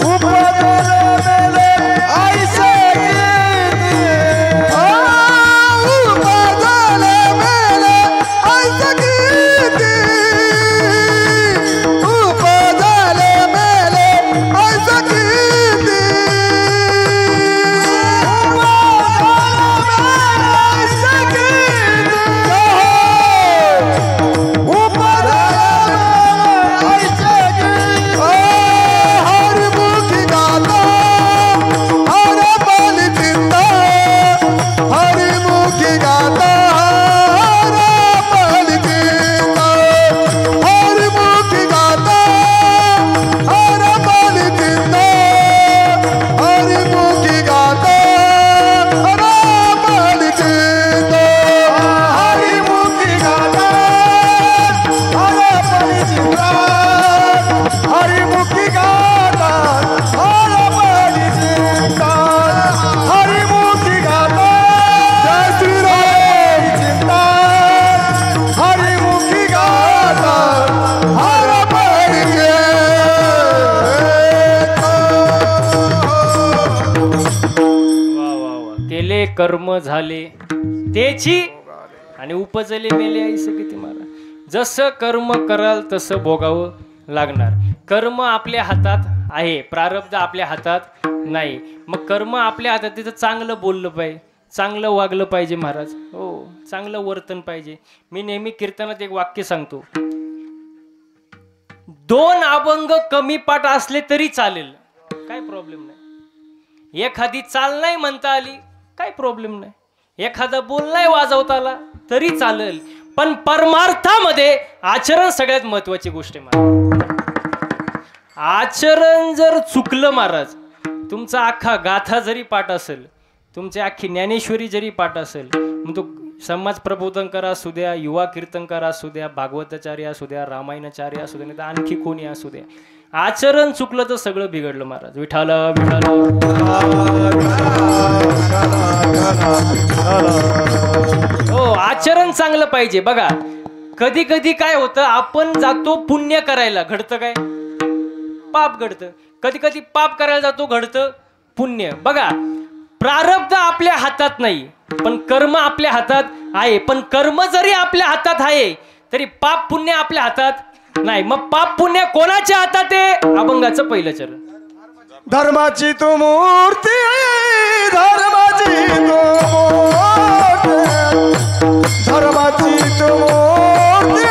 उपादाने मेले ऐसा किती, उपादाने मेले ऐसा किती, उपादाने मेले ऐसा किती, उपादाने मेले ऐसा किती, हरिमुखी गाता हर बल जिंदा, हरिमुखी गाता हर बल जिंदा, हरिमुखी गाता हर बल जिंदा, हरिमुखी गाता हर बल जिंदा, हरिमुखी गाता हर बल जिंदा, हरिमुखी गाता हर बल जिंदा, हरिमुखी गाता जय श्री राम जिंदा, हरिमुखी गाता हर बल वा वा वा. केले कर्म झाले त्याची आणि उपजले मेले ऐसे किती मारा. जसं कर्म कराल तसं भोगावं लागणार. कर्म आपल्या हातात आहे, प्रारब्ध आपल्या हातात नाही. मग कर्म आपल्या हातात, तिथं चांगलं बोललं पाहिजे, चांगलं वागलं पाहिजे महाराज. हो, चांगलं वर्तन पाहिजे. मी नेहमी कीर्तनात एक वाक्य सांगतो, 2 अभंग कमी पाठ असले तरी चालेल, काय प्रॉब्लेम नाही. एखादी चाल नाही म्हणता आली काय प्रॉब्लेम नाही. एखादा बोल नाही वाजवता आला तरी चालेल. पण परमार्थामध्ये आचरण सगळ्यात महत्वाची गोष्ट आहे महाराज. आचरण जर चुकलं महाराज, तुमचा अख्खा गाथा जरी पाठ असेल, तुमची अख्खी ज्ञानेश्वरी जरी पाठ असेल, मग तो समाज प्रबोधनकार असू द्या, युवा कीर्तनकार असू द्या, भागवताचार्य असू द्या, रामायणाचार्य असू द्या, नाही तर आणखी कोणी असू द्या, आचरण चुकलं तर सगळं बिघडलं महाराज. विठाल विठाल. हो, आचरण चांगलं पाहिजे. बघा कधी कधी काय होतं, आपण जातो पुण्य करायला, घडतं काय? पाप घडतं. कधी कधी पाप करायला जातो, घडतं पुण्य. बघा प्रारब्ध आपल्या हातात नाही, पण कर्म आपल्या हातात आहे. पण कर्म जरी आपल्या हातात आहे तरी पाप पुण्य आपल्या हातात नाही. मग पाप पुण्य कोणाच्या हातात आहे? अभंगाचं पहिलं चरण. धर्माची तू मूर्ती, धर्माची तू मूर्ती, धर्माची तू मूर्ती,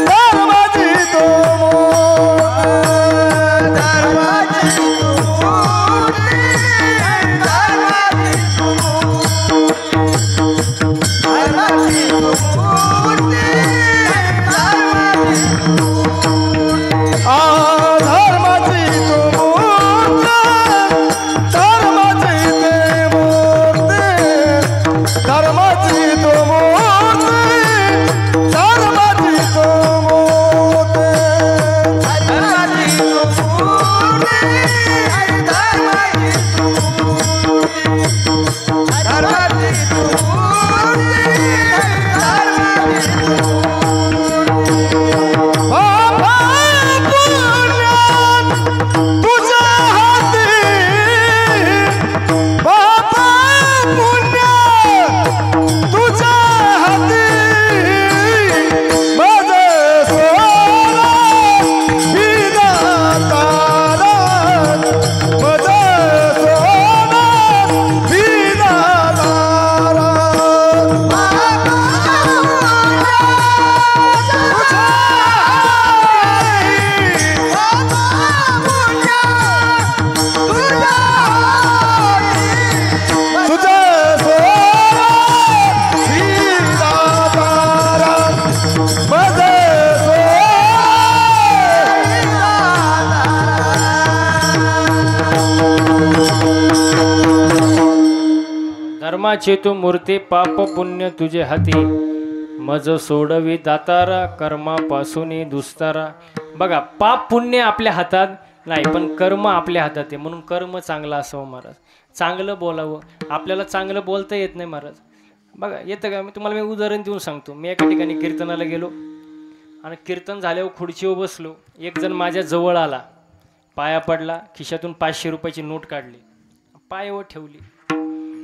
धर्माची तू मूर्ती, धर्माची तू मूर्ती, धर्माची तू मूर्ती, धर्माची तू मूर्ती, पाप पुण्य तुझे हाती, मज सोडवी दातारा, कर्मापासून दुस्तारा. बघा पाप पुण्य आपल्या हातात नाही, पण कर्म आपल्या हातात आहे. म्हणून कर्म चांगलं असावं महाराज, चांगलं बोलावं. आपल्याला चांगलं बोलता येत नाही महाराज. बघा येतं का? मी उदाहरण देऊन सांगतो. मी एका ठिकाणी कीर्तनाला गेलो आणि कीर्तन झाल्यावर खुर्चीवर बसलो. एक जण माझ्या जवळ आला, पाया पडला, खिशातून 500 रुपयाची नोट काढली, पायावर ठेवली.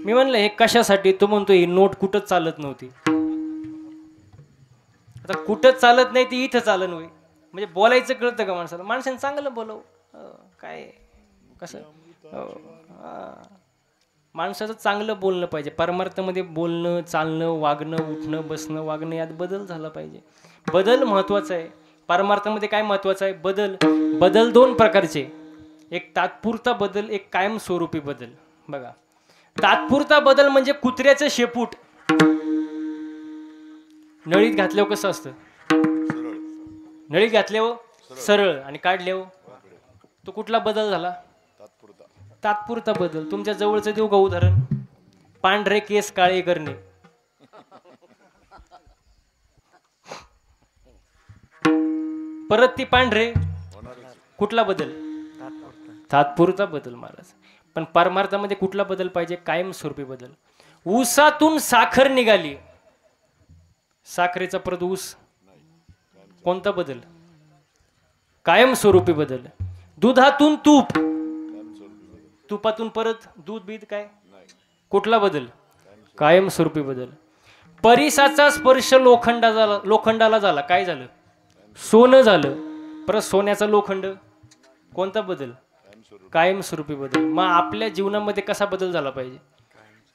मी म्हणलं हे कशासाठी? तो म्हणतो ही नोट कुठंच चालत नव्हती. आता कुठंच चालत नाही ती इथं चालन होई. म्हणजे बोलायचं कळतं का माणसाला? माणसाने चांगलं बोलव, काय कसं माणसाचं चांगलं बोलणं पाहिजे. परमार्थामध्ये बोलणं, चालणं, वागणं, उठणं, बसणं, वागणं यात बदल झाला पाहिजे. बदल महत्वाचा आहे. परमार्थामध्ये काय महत्वाचं आहे? बदल. बदल दोन प्रकारचे, एक तात्पुरता बदल, एक कायमस्वरूपी बदल. बघा तात्पुरता बदल म्हणजे कुत्र्याचं शेपूट नळीत घातल्यावर कसं असतं? नळीत घातल्यावर सरळ आणि काढल्यावर तो कुठला बदल झाला? तात्पुरता बदल. तुमच्या जवळचं देऊ का उदाहरण? पांढरे केस काळे करणे. परत ती पांढरे, कुठला बदल? तात्पुरता बदल महाराज. पण परमार्थामध्ये कुठला बदल पाहिजे? कायमस्वरूपी बदल. ऊसातून साखर निघाली, साखरेचा परत ऊस, कोणता बदल? कायमस्वरूपी बदल. दुधातून तूप, तुपातून परत दूध बीत, काय कुठला बदल? कायमस्वरूपी बदल. परिसाचा स्पर्श लोखंडाला झाला, काय झालं? सोनं झालं. परत सोन्याचा लोखंड, कोणता बदल? कायमस्वरूपी बदल. मग आपल्या जीवनामध्ये कसा बदल झाला पाहिजे?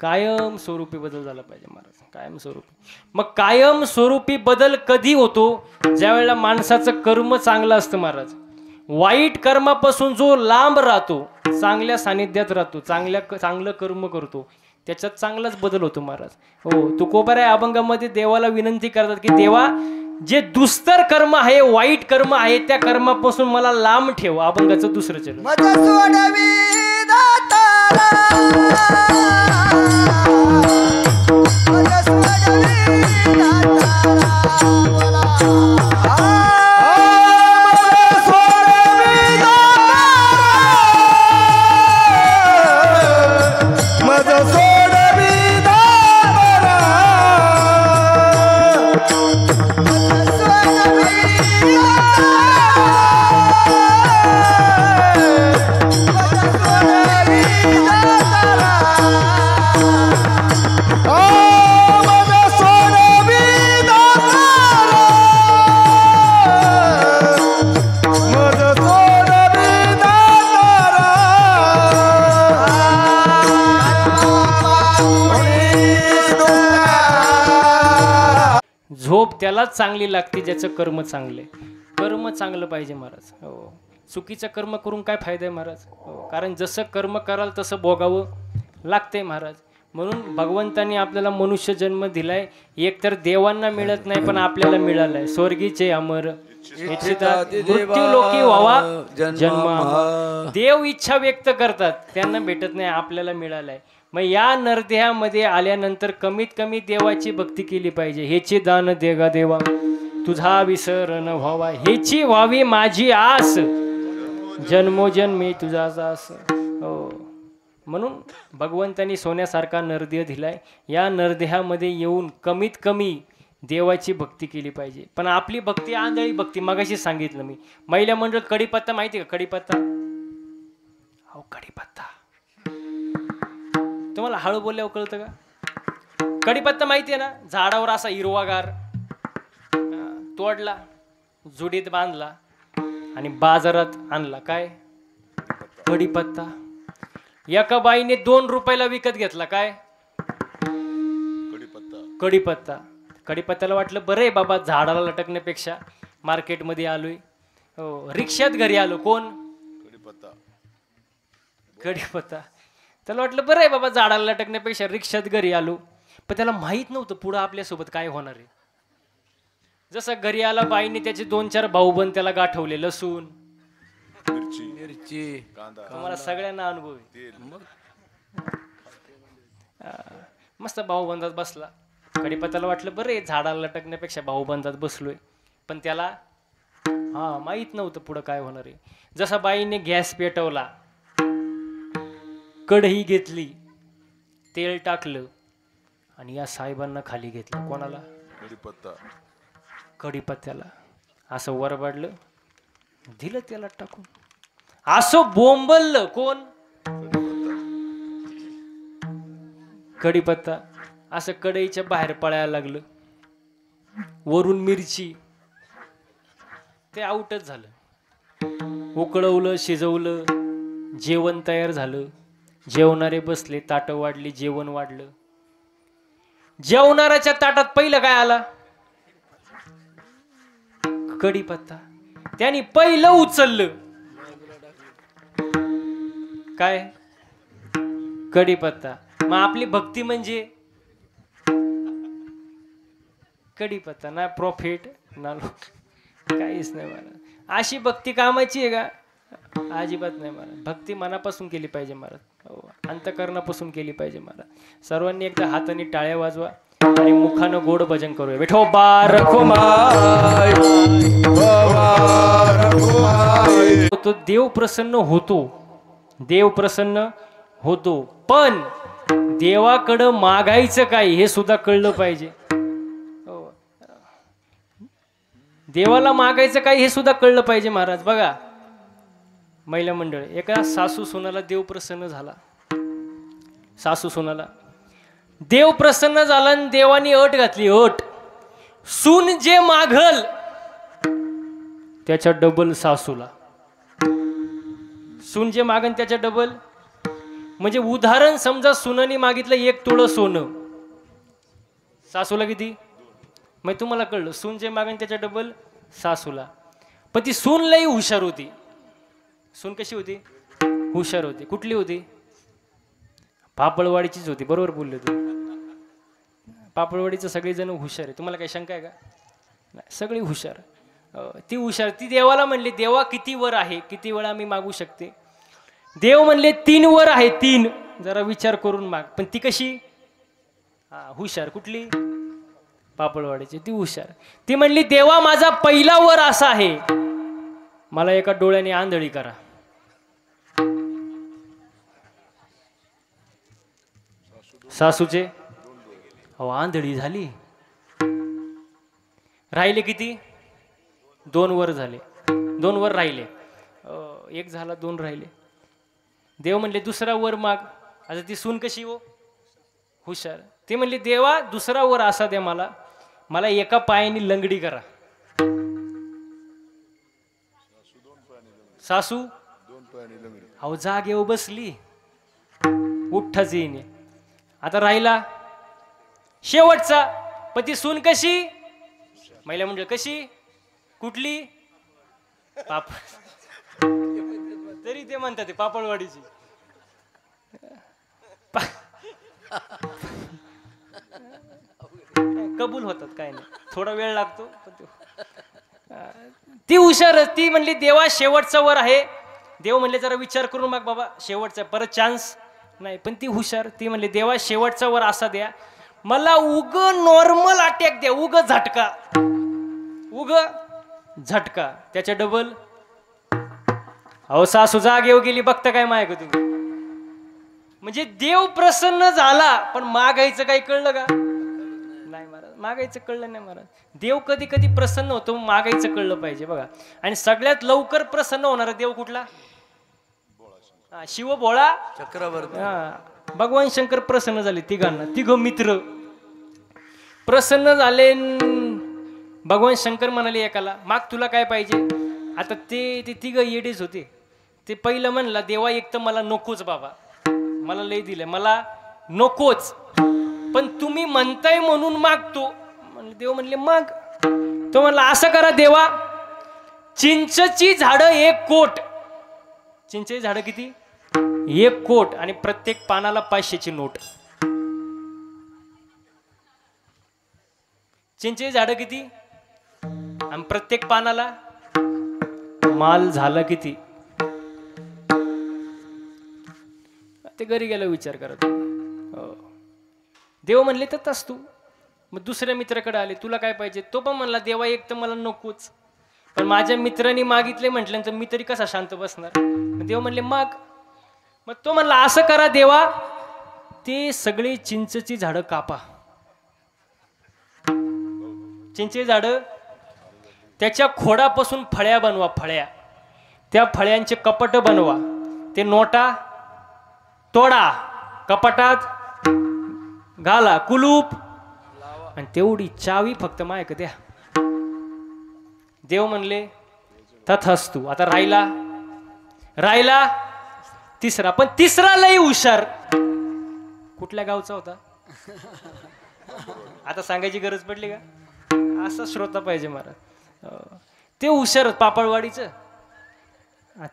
कायमस्वरूपी बदल झाला पाहिजे महाराज, कायमस्वरूपी. मग कायमस्वरूपी बदल कधी होतो? ज्या वेळेला माणसाचं कर्म चांगलं असतं महाराज. वाईट कर्मापासून जो लांब राहतो, चांगल्या सानिध्यात राहतो, चांगलं कर्म करतो, त्याच्यात चांगलाच बदल होतो महाराज. हो, तुकोबाराय अभंगामध्ये देवाला विनंती करतात की देवा, जे दुस्तर कर्म आहे, वाईट कर्म आहे, त्या कर्मापासून मला लांब ठेव. अभंगाचं दुसरं चरण. झोप त्यालाच चांगली लागते ज्याचं कर्म चांगले. कर्म चांगलं पाहिजे महाराज. हो, चुकीचं कर्म करून काय फायदा आहे महाराज. हो, कारण जसं कर्म कराल तसं भोगावं लागते महाराज. म्हणून भगवंतांनी आपल्याला मनुष्य जन्म दिलाय. एक तर देवांना मिळत नाही पण आपल्याला मिळालाय. स्वर्गीचे अमर मृत्यू लोकी व्हावा जन्म. देव इच्छा व्यक्त करतात, त्यांना भेटत नाही, आपल्याला मिळालाय. मग या नरदेहामध्ये आल्यानंतर कमीत कमी देवाची भक्ती केली पाहिजे. हेची दान देगा देवा, तुझा विसर न व्हावा, हेची व्हावी माझी आस, जन्मोजन्मी तुझा आस. हो, म्हणून भगवंतांनी सोन्यासारखा नरदेह दिलाय. या नरदेहामध्ये येऊन कमीत कमी देवाची भक्ती केली पाहिजे. पण आपली भक्ती आंधळी भक्ती. मगाशी सांगितलं मी, महिला मंडळ. कडीपत्ता माहिती का? कडीपत्ता, हो कडीपत्ता. तुम्हाला हळू बोलल्यावर कळतं का? कडीपत्ता माहिती आहे ना? झाडावर असा हिरवागार, तोडला, जुडीत बांधला आणि बाजारात आणला. काय? कडीपत्ता. एका बाईने 2 रुपयाला विकत घेतला. काय? कडीपत्ता. कडीपत्त्याला वाटलं बरं आहे बाबा, झाडाला लटकण्यापेक्षा मार्केटमध्ये आलोय. हो, रिक्षात घरी आलो. कोण? कडीपत्ता. त्याला वाटलं बरं आहे बाबा, झाडाला लटकण्यापेक्षा रिक्षात घरी आलो. पण त्याला माहित नव्हतं पुढं आपल्यासोबत काय होणार आहे. जसं घरी आला, बाईने त्याचे 2-4 भाऊबंद त्याला गाठवले. लसूण, मिरची, तुम्हाला सगळ्यांना अनुभव आहे. मस्त भाऊबंदात बसला. कडीपत्त्याला वाटलं बरं आहे, झाडाला लटकण्यापेक्षा भाऊबंदात बसलोय. पण त्याला माहित नव्हतं पुढं काय होणार आहे. जसा बाईने गॅस पेटवला, कढई घेतली, तेल टाकलं आणि या साहेबांना खाली घेतलं. कोणाला? कडीपत्त्याला. असं वरबाडलं, दिलं त्याला टाकून. असं बोंबललं. कोण? कडीपत्ता. असं कढईच्या बाहेर पळायला लागलं. वरून मिरची. ते आउटच झालं. उकळवलं, शिजवलं, जेवण तयार झालं. जेवणारे बसले, ताटं वाढली, जेवण वाढलं. जेवणाऱ्याच्या ताटात पहिलं काय आला? कडीपत्ता. त्यांनी पहिलं उचललं. काय? कडीपत्ता. मग आपली भक्ती म्हणजे कडीपत्ता. ना प्रॉफिट ना लोक, काहीच नाही महाराज. अशी भक्ती कामाची आहे का? अजिबात नाही महाराज. भक्ती मनापासून केली पाहिजे महाराज. हो, अंतकरणापासून केली पाहिजे महाराज. सर्वांनी एकदा हाताने टाळ्या वाजवा आणि मुखानं गोड भजन करूया. विठोबा रखुमाई. तो देव प्रसन्न होतो, देव प्रसन्न होतो. पण देवाकडं मागायचं काय हे सुद्धा कळलं पाहिजे. देवाला मागायचं काय हे सुद्धा कळलं पाहिजे महाराज. बघा, महिला मंडळ, एका सासू सुनाला देव प्रसन्न झाला. सासू सुनाला देव प्रसन्न झाला आणि देवानी अट घातली. अट, सून जे मागल त्याच्या डबल सासूला. सून जे मागन त्याच्या डबल. म्हणजे उदाहरण समजा, सुनानी मागितलं 1 तोळं सोनं, सासूला किती? मग तुम्हाला कळलं, सून जे मागन त्याच्या डबल सासूला. पण ती सून लई हुशार होती. सून कशी होती? हुशार होती. कुठली होती? पापळवाडीचीच होती. बरोबर बोलले तू. पापळवाडीचं सगळेजण हुशार आहे. तुम्हाला काही शंका आहे का? नाही, सगळी हुशार. ती हुशार. ती देवाला म्हणली, देवा किती वर आहे, किती वेळा मी मागू शकते? देव म्हणले 3 वर आहे, 3. जरा विचार करून माग. पण ती कशी? हुशार. कुठली? पापळवाडीची. ती हुशार. ती म्हणली, देवा माझा पहिला वर असा आहे, मला एका डोळ्याने आंधळी करा. सासूचे अहो आंधळी झाली. राहिले किती? 2 वर झाले. 2 वर राहिले. 1 झाला, 2 राहिले. देव म्हणले दुसरा वर माग. आता ती सून कशी हो? हुशार. ते म्हणले, देवा दुसरा वर असा द्या मला, मला एका पायाने लंगडी करा. सासू अहो जागेवर बसली, उठ्ठाच येईने. आता राहिला शेवटचा. पण ती सून कशी? महिला मंडळ कशी? कुठली? पाप तरी ते म्हणतात पापळवाडीची. कबूल होतात, काय नाही, थोडा वेळ लागतो. ती हुशार. ती म्हणली, देवा शेवटचा वर आहे. देव म्हणले जरा विचार करून मग बाबा, शेवटचा परत चान्स नाही. पण ती हुशार. ती म्हणली, देवा शेवटचा वर असा द्या, मला उग नॉर्मल अटॅक द्या, उग झटका, उग झटका. त्याच्या डबल. अहो सासू जागेवर गेली, बघता काय माय का तुम्ही? म्हणजे देव प्रसन्न झाला, पण मागायचं काही कळलं का? नाही महाराज, मागायचं कळलं नाही महाराज. देव कधी कधी प्रसन्न होतो, मागायचं कळलं पाहिजे बघा. आणि सगळ्यात लवकर प्रसन्न होणारा देव कुठला? शिव भोळा चक्रवर्ती. भगवान शंकर प्रसन्न झाले तिघांना. 3 मित्र प्रसन्न झाले. भगवान शंकर म्हणाले एकाला, माग तुला काय पाहिजे? आता ते 3 येडेच होते. ते पहिलं म्हणला, देवा एक तर मला नकोच बाबा, मला लय दिले, मला नकोच, पण तुम्ही म्हणताय म्हणून मागतो. म्हणले. देव म्हणले माग. तो म्हणला, असं करा देवा, चिंचची झाडं 1 कोट. चिंचेची झाडं किती? 1 कोट. आणि प्रत्येक पानाला 500ची नोट. चिंचेची झाडं किती? आणि प्रत्येक पानाला माल झाला किती? ते घरी गेला विचार करत. देव म्हणले तर तस तू. मग दुसऱ्या मित्राकडे आले, तुला काय पाहिजे? तो पण म्हणला, देवा एक तर मला नकोच, पण माझ्या मित्रांनी मागितले म्हटल्यानंतर मी तरी कसा शांत बसणार? देव म्हणले माग. मग तो म्हणला, असं करा देवा, ते सगळे चिंचची झाडं कापा. चिंचेची झाडं, त्याच्या खोडापासून फळ्या बनवा, फळ्या. त्या फळ्यांचे कपट बनवा. ते नोटा तोडा, कपाटात घाला, कुलूप, आणि तेवढी चावी फक्त मायक द्या. देव म्हणले तथास्तु. आता राहिला तिसरा. पण तिसरा लई हुशार. कुठल्या गावचा होता? आता सांगायची गरज पडली का? असा श्रोता पाहिजे महाराज. ते हुशार पापळवाडीचं,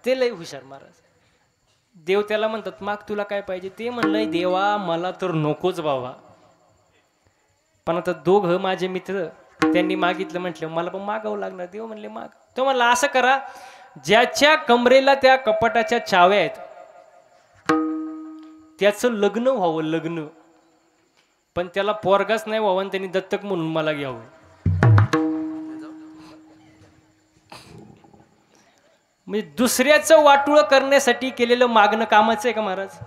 ते लई हुशार महाराज. देव त्याला म्हणतात, माग तुला काय पाहिजे? ते म्हणलंय, देवा मला तर नकोच बाबा, पण आता 2 माझे मित्र त्यांनी मागितलं म्हटलं, मला पण मागावं लागणार. देव म्हणले माग. तो म्हणला, असं करा, ज्याच्या कमरेला त्या कपाटाच्या चाव्या आहेत त्याचं लग्न व्हावं, लग्न, पण त्याला पोरगाच नाही व्हावं, आणि त्यांनी दत्तक म्हणून मला घ्यावं. म्हणजे दुसऱ्याचं वाटोळं करण्यासाठी केलेलं मागणं कामाचं आहे का महाराज?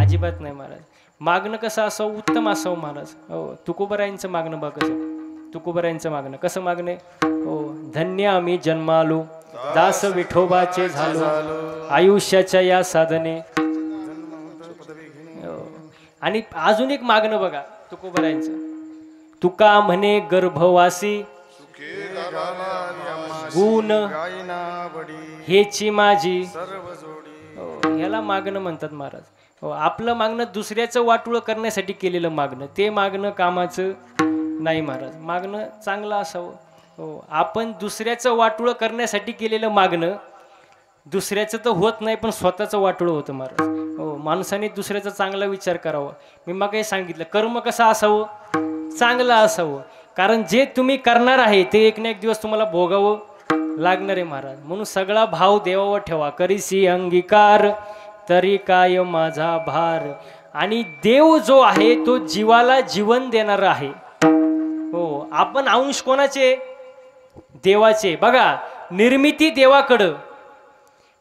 अजिबात नाही महाराज. मागणं कसं असावं? उत्तम असावं महाराज. हो, तुकोबरायांचं मागणं बघ कसं. तुकोबरायांचं मागणं कसं मागणे? हो, धन्य आम्ही जन्मालो, दास विठोबाचे झालो, आयुष्याच्या या साधने. आणि अजून एक मागणं बघा तुकोबरायांचं. तुका म्हणे गर्भवासी गुण हेची माझी. ह्याला मागणं म्हणतात महाराज. हो, आपलं मागणं दुसऱ्याचं वाटोळं करण्यासाठी केलेलं मागणं, ते मागणं कामाचं नाही महाराज. मागणं चांगलं असावं. हो, आपण दुसऱ्याचं वाटोळं करण्यासाठी केलेलं मागणं दुसऱ्याचं तर होत नाही पण स्वतःचं वाटोळं होतं महाराज. हो, माणसाने दुसऱ्याचा चांगला विचार करावा. मी मग काही सांगितलं कर्म कसं असावं, चांगलं असावं. कारण जे तुम्ही करणार आहे ते एक ना एक दिवस तुम्हाला भोगावं लागणार आहे महाराज. म्हणून सगळा भाव देवावर ठेवा. करीसी अंगीकार तरी काय माझा भार. आणि देव जो आहे तो जीवाला जीवन देणार आहे. हो, आपण अंश कोणाचे, देवाचे. बघा, निर्मिती देवाकडं,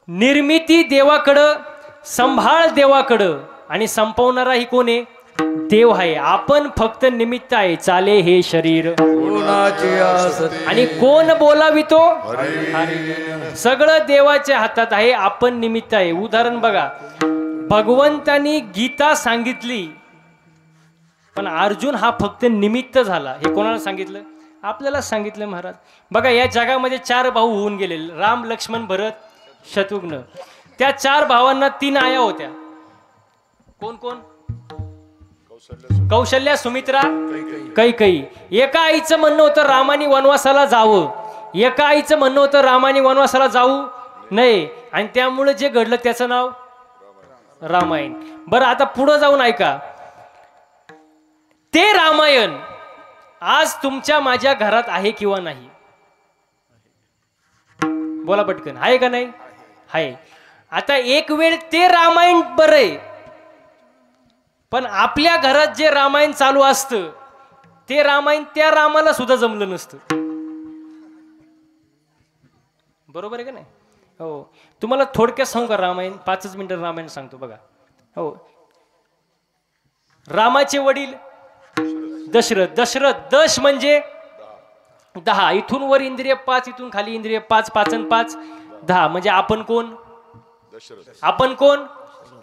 निर्मिती देवाकडं, संभाळ देवाकडं, आणि संपवणारा ही कोण आहे, देव आहे. आपण फक्त निमित्त आहे. चाले हे शरीर कोणाचे असते आणि कोण बोलावितो, हरी. सगळं देवाच्या हातात आहे, आपण निमित्त आहे. उदाहरण बघा, भगवंतानी गीता सांगितली पण अर्जुन हा फक्त निमित्त झाला. हे कोणाला सांगितलं, आपल्याला सांगितलं महाराज. बघा, या जगामध्ये 4 भाऊ होऊन गेले, राम लक्ष्मण भरत शत्रुघ्न. त्या 4 भावांना 3 आया होत्या. कोण कोण, कौशल्या, सुमित्रा, कैकेयी. एका आईचं म्हणणं होतं रामाने वनवासाला जावं, एका आईचं म्हणणं होतं रामाने वनवासाला जाऊ नये, आणि त्यामुळे जे घडलं त्याचं नाव रामायण. बरं, आता पुढे जाऊन ऐका, ते रामायण आज तुमच्या माझ्या घरात आहे किंवा नाही, बोला पटकन, आहे का नाही, आहे. आता एक वेळ ते रामायण बरं, पण आपल्या घरात जे रामायण चालू असतं ते रामायण त्या रामाला सुद्धा जमलं नसतं. बरोबर आहे का नाही. हो, तुम्हाला थोडक्यात सांगू का रामायण, 5 मिनिटं रामायण सांगतो बघा. हो, रामाचे वडील दशरथ. दशरथ, दश म्हणजे 10, इथून वर इंद्रिय 5, इथून खाली इंद्रिय 5, 5 आणि 5 10, म्हणजे आपण कोण, आपण कोण,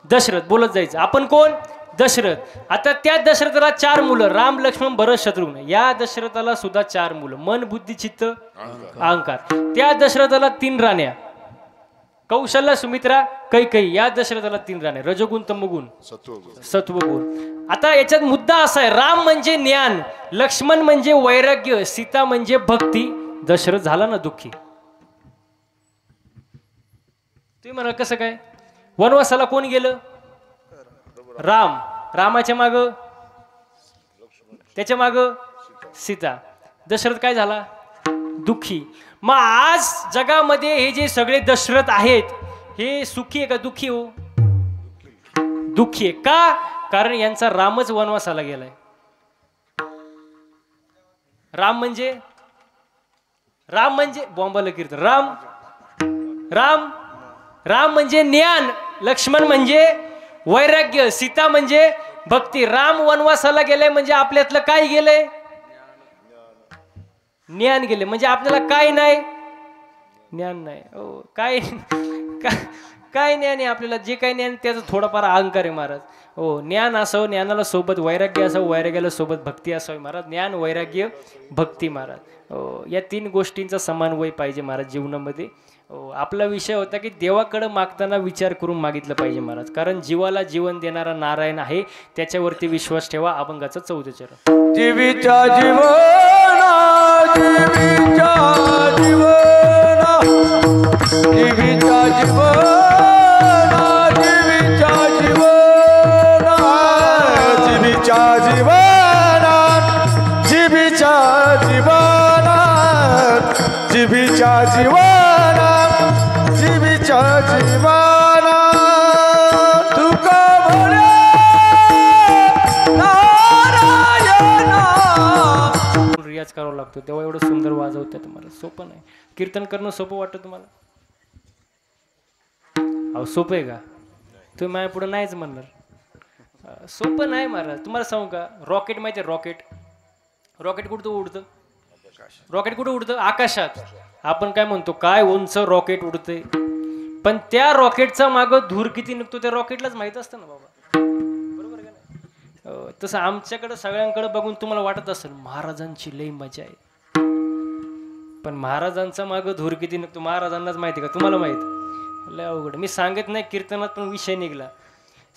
दशरथ. बोलत जायचं, आपण कोण, दशरथ. आता त्या दशरथाला 4 मुलं, राम लक्ष्मण भरत शत्रुघ्न. या दशरथाला सुद्धा 4 मुलं, मन बुद्धी चित्त अहंकार. त्या दशरथाला 3 राण्या, कौशल्या, सुमित्रा, कैकेयी. या दशरथाला 3 राण्या, रजोगुण, तमोगुण, सत्वगुण. आता याच्यात मुद्दा असा आहे, राम म्हणजे ज्ञान, लक्ष्मण म्हणजे वैराग्य, सीता म्हणजे भक्ती. दशरथ झाला ना दुःखी. तुम्ही म्हणा कसं काय, वनवासाला कोण गेलं, राम. रामाच्या माग, त्याच्या माग सीता. दशरथ काय झाला, दुःखी. मग आज जगामध्ये हे जे सगळे दशरथ आहेत हे सुखी आहे का दुःखी, हो, दुःखी आहे. का, कारण यांचा रामच वनवासाला गेलाय. राम म्हणजे, राम म्हणजे बॉम्बाला कीर्तन, राम राम राम म्हणजे ज्ञान, लक्ष्मण म्हणजे वैराग्य, सीता म्हणजे भक्ती. राम वनवासाला गेले म्हणजे आपल्यातलं काय गेलंय, ज्ञान गेले. म्हणजे आपल्याला काय नाही, ज्ञान नाही. हो, काय काय ज्ञान आहे आपल्याला, जे काही ज्ञान त्याचा थोडाफार अहंकार आहे महाराज. हो, ज्ञान असावं, ज्ञानाला सोबत वैराग्य असावं, वैराग्याला सोबत भक्ती असावी महाराज. ज्ञान, वैराग्य, भक्ती महाराज. हो, या 3 गोष्टींचा समन्वय पाहिजे महाराज जीवनामध्ये. हो, आपला विषय होता की देवाकडे मागताना विचार करून मागितलं पाहिजे महाराज. कारण जीवाला जीवन देणारा नारायण आहे, त्याच्यावरती विश्वास ठेवा. अभंगाचा 14 चरण. जीवीच्या जीवना, जीवीच्या जीवना, जीवीच्या जीवना, जीवीच्या जीवना, जीवीच्या जीवना, जीवीच्या जीवना, जीवीच्या जीवना, जीवीच्या जीवना. तुका म्हणे नारायणा. रियाज करावा लागतो तेव्हा एवढं सुंदर वाजवतं. तुम्हाला सोपं नाही, कीर्तन करणं सोपं वाटतं तुम्हाला, अहो सोपं आहे का, तुम्ही माझ्या पुढे नाहीच म्हणणार. सोपं नाही महाराज. तुम्हाला सांगू का, रॉकेट माहिती आहे, रॉकेट, रॉकेट कुठं उडतं, रॉकेट कुठं उडतं, आकाशात. आपण काय म्हणतो, काय उंच रॉकेट उडतंय, पण त्या रॉकेटचा मागं धूर किती निघतो त्या रॉकेटलाच माहित असतं ना बाबा. बरोबर का नाही. तसं आमच्याकडे सगळ्यांकडे बघून तुम्हाला वाटत असेल महाराजांची लई मजा आहे, पण महाराजांचा मागं धूर किती निघतो महाराजांनाच माहिती का, तुम्हाला माहिती. लय अवघड. मी सांगत नाही कीर्तनात, पण विषय निघला.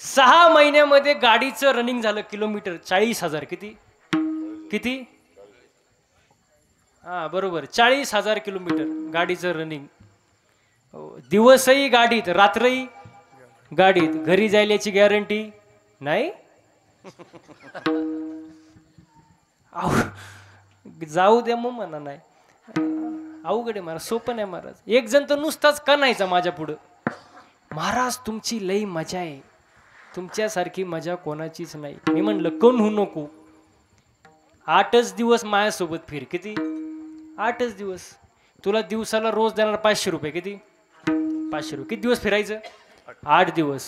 6 महिन्यामध्ये गाडीचं रनिंग झालं किलोमीटर 40,000. किती किती, हा बरोबर, 40,000 किलोमीटर गाडीचं रनिंग. दिवसही गाडीत रात्रही गाडीत, घरी जायल्याची गॅरंटी नाही. जाऊ द्या मग म्हणा नाही. अवघड आहे महाराज, सोपं नाही महाराज. एक जण तर नुसताच कणायचा माझ्या पुढं, महाराज तुमची लई मजा आहे, तुमच्यासारखी मजा कोणाचीच नाही. मी म्हणलं कण होऊ नको, 8च दिवस माझ्यासोबत फिर. किती? 8च दिवस. तुला दिवसाला रोज देणार 500 रुपये. किती? 500 रुपये. किती दिवस फिरायचं? 8 दिवस.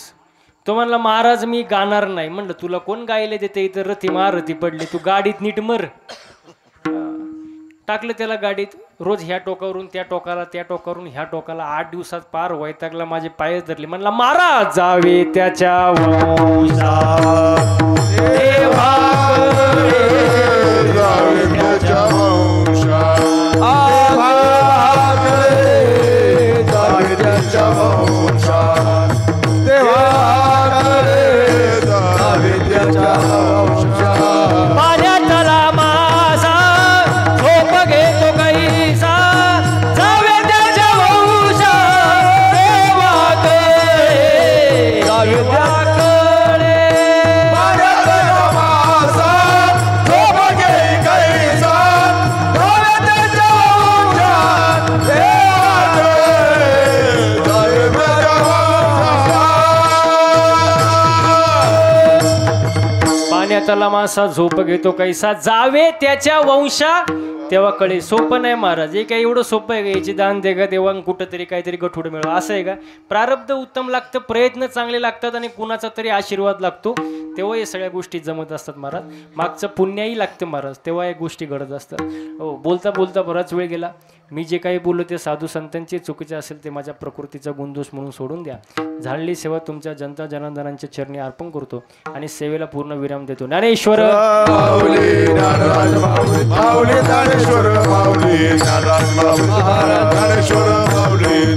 तो म्हणला महाराज मी गाणार नाही. म्हणलं तुला कोण गायला देते, इथं रथी महारथी पडली, तू गाडीत नीट मर. टाकलं त्याला गाडीत, रोज ह्या टोकावरून त्या टोकाला, त्या टोकावरून ह्या टोकाला. 8 दिवसात पार वैतागला, माझे पायच धरले. म्हणला महाराज जावे त्याच्या वंशात, जावे त्याच्या वंशात, जावे त्याच्या वंशात, जावे त्याच्या वंशात. पाण्यातला मासा झोप घेतो कैसा, जावे त्याच्या वंशात, देवाकडे जावे त्याकडे. पाण्यातला मासा झोप घे कैसा, जावे त्याच्या वंशात, देवाकडे जावे त्याच्या वंशात. पाण्यातला मासा झोप घेतो कैसा, जावे त्याच्या वंशा तेव्हा कळे. सोपं नाही महाराज, हे काय एवढं सोपं आहे का? याची दान दे का देवा, कुठंतरी काहीतरी गठुड मिळवा, असं आहे का? प्रारब्ध उत्तम लागतं, प्रयत्न चांगले लागतात आणि कुणाचा तरी आशीर्वाद लागतो, तेव्हा या सगळ्या गोष्टी जमत असतात महाराज. मागचं पुण्याही लागतं महाराज, तेव्हा या गोष्टी घडत असतात. हो, बोलता बोलता बराच वेळ गेला. मी जे काही बोललो ते साधू संतांचे चुकीचे असेल ते माझ्या प्रकृतीचा गुणदोष म्हणून सोडून द्या. झालेली सेवा तुमच्या जनता जनार्दनांच्या चरणी अर्पण करतो आणि सेवेला पूर्ण विराम देतो. ज्ञानेश्वर माऊली ज्ञानराज माऊली, माऊली ज्ञानेश्वर माऊली, ज्ञानराज माऊली, ज्ञानेश्वर माऊली,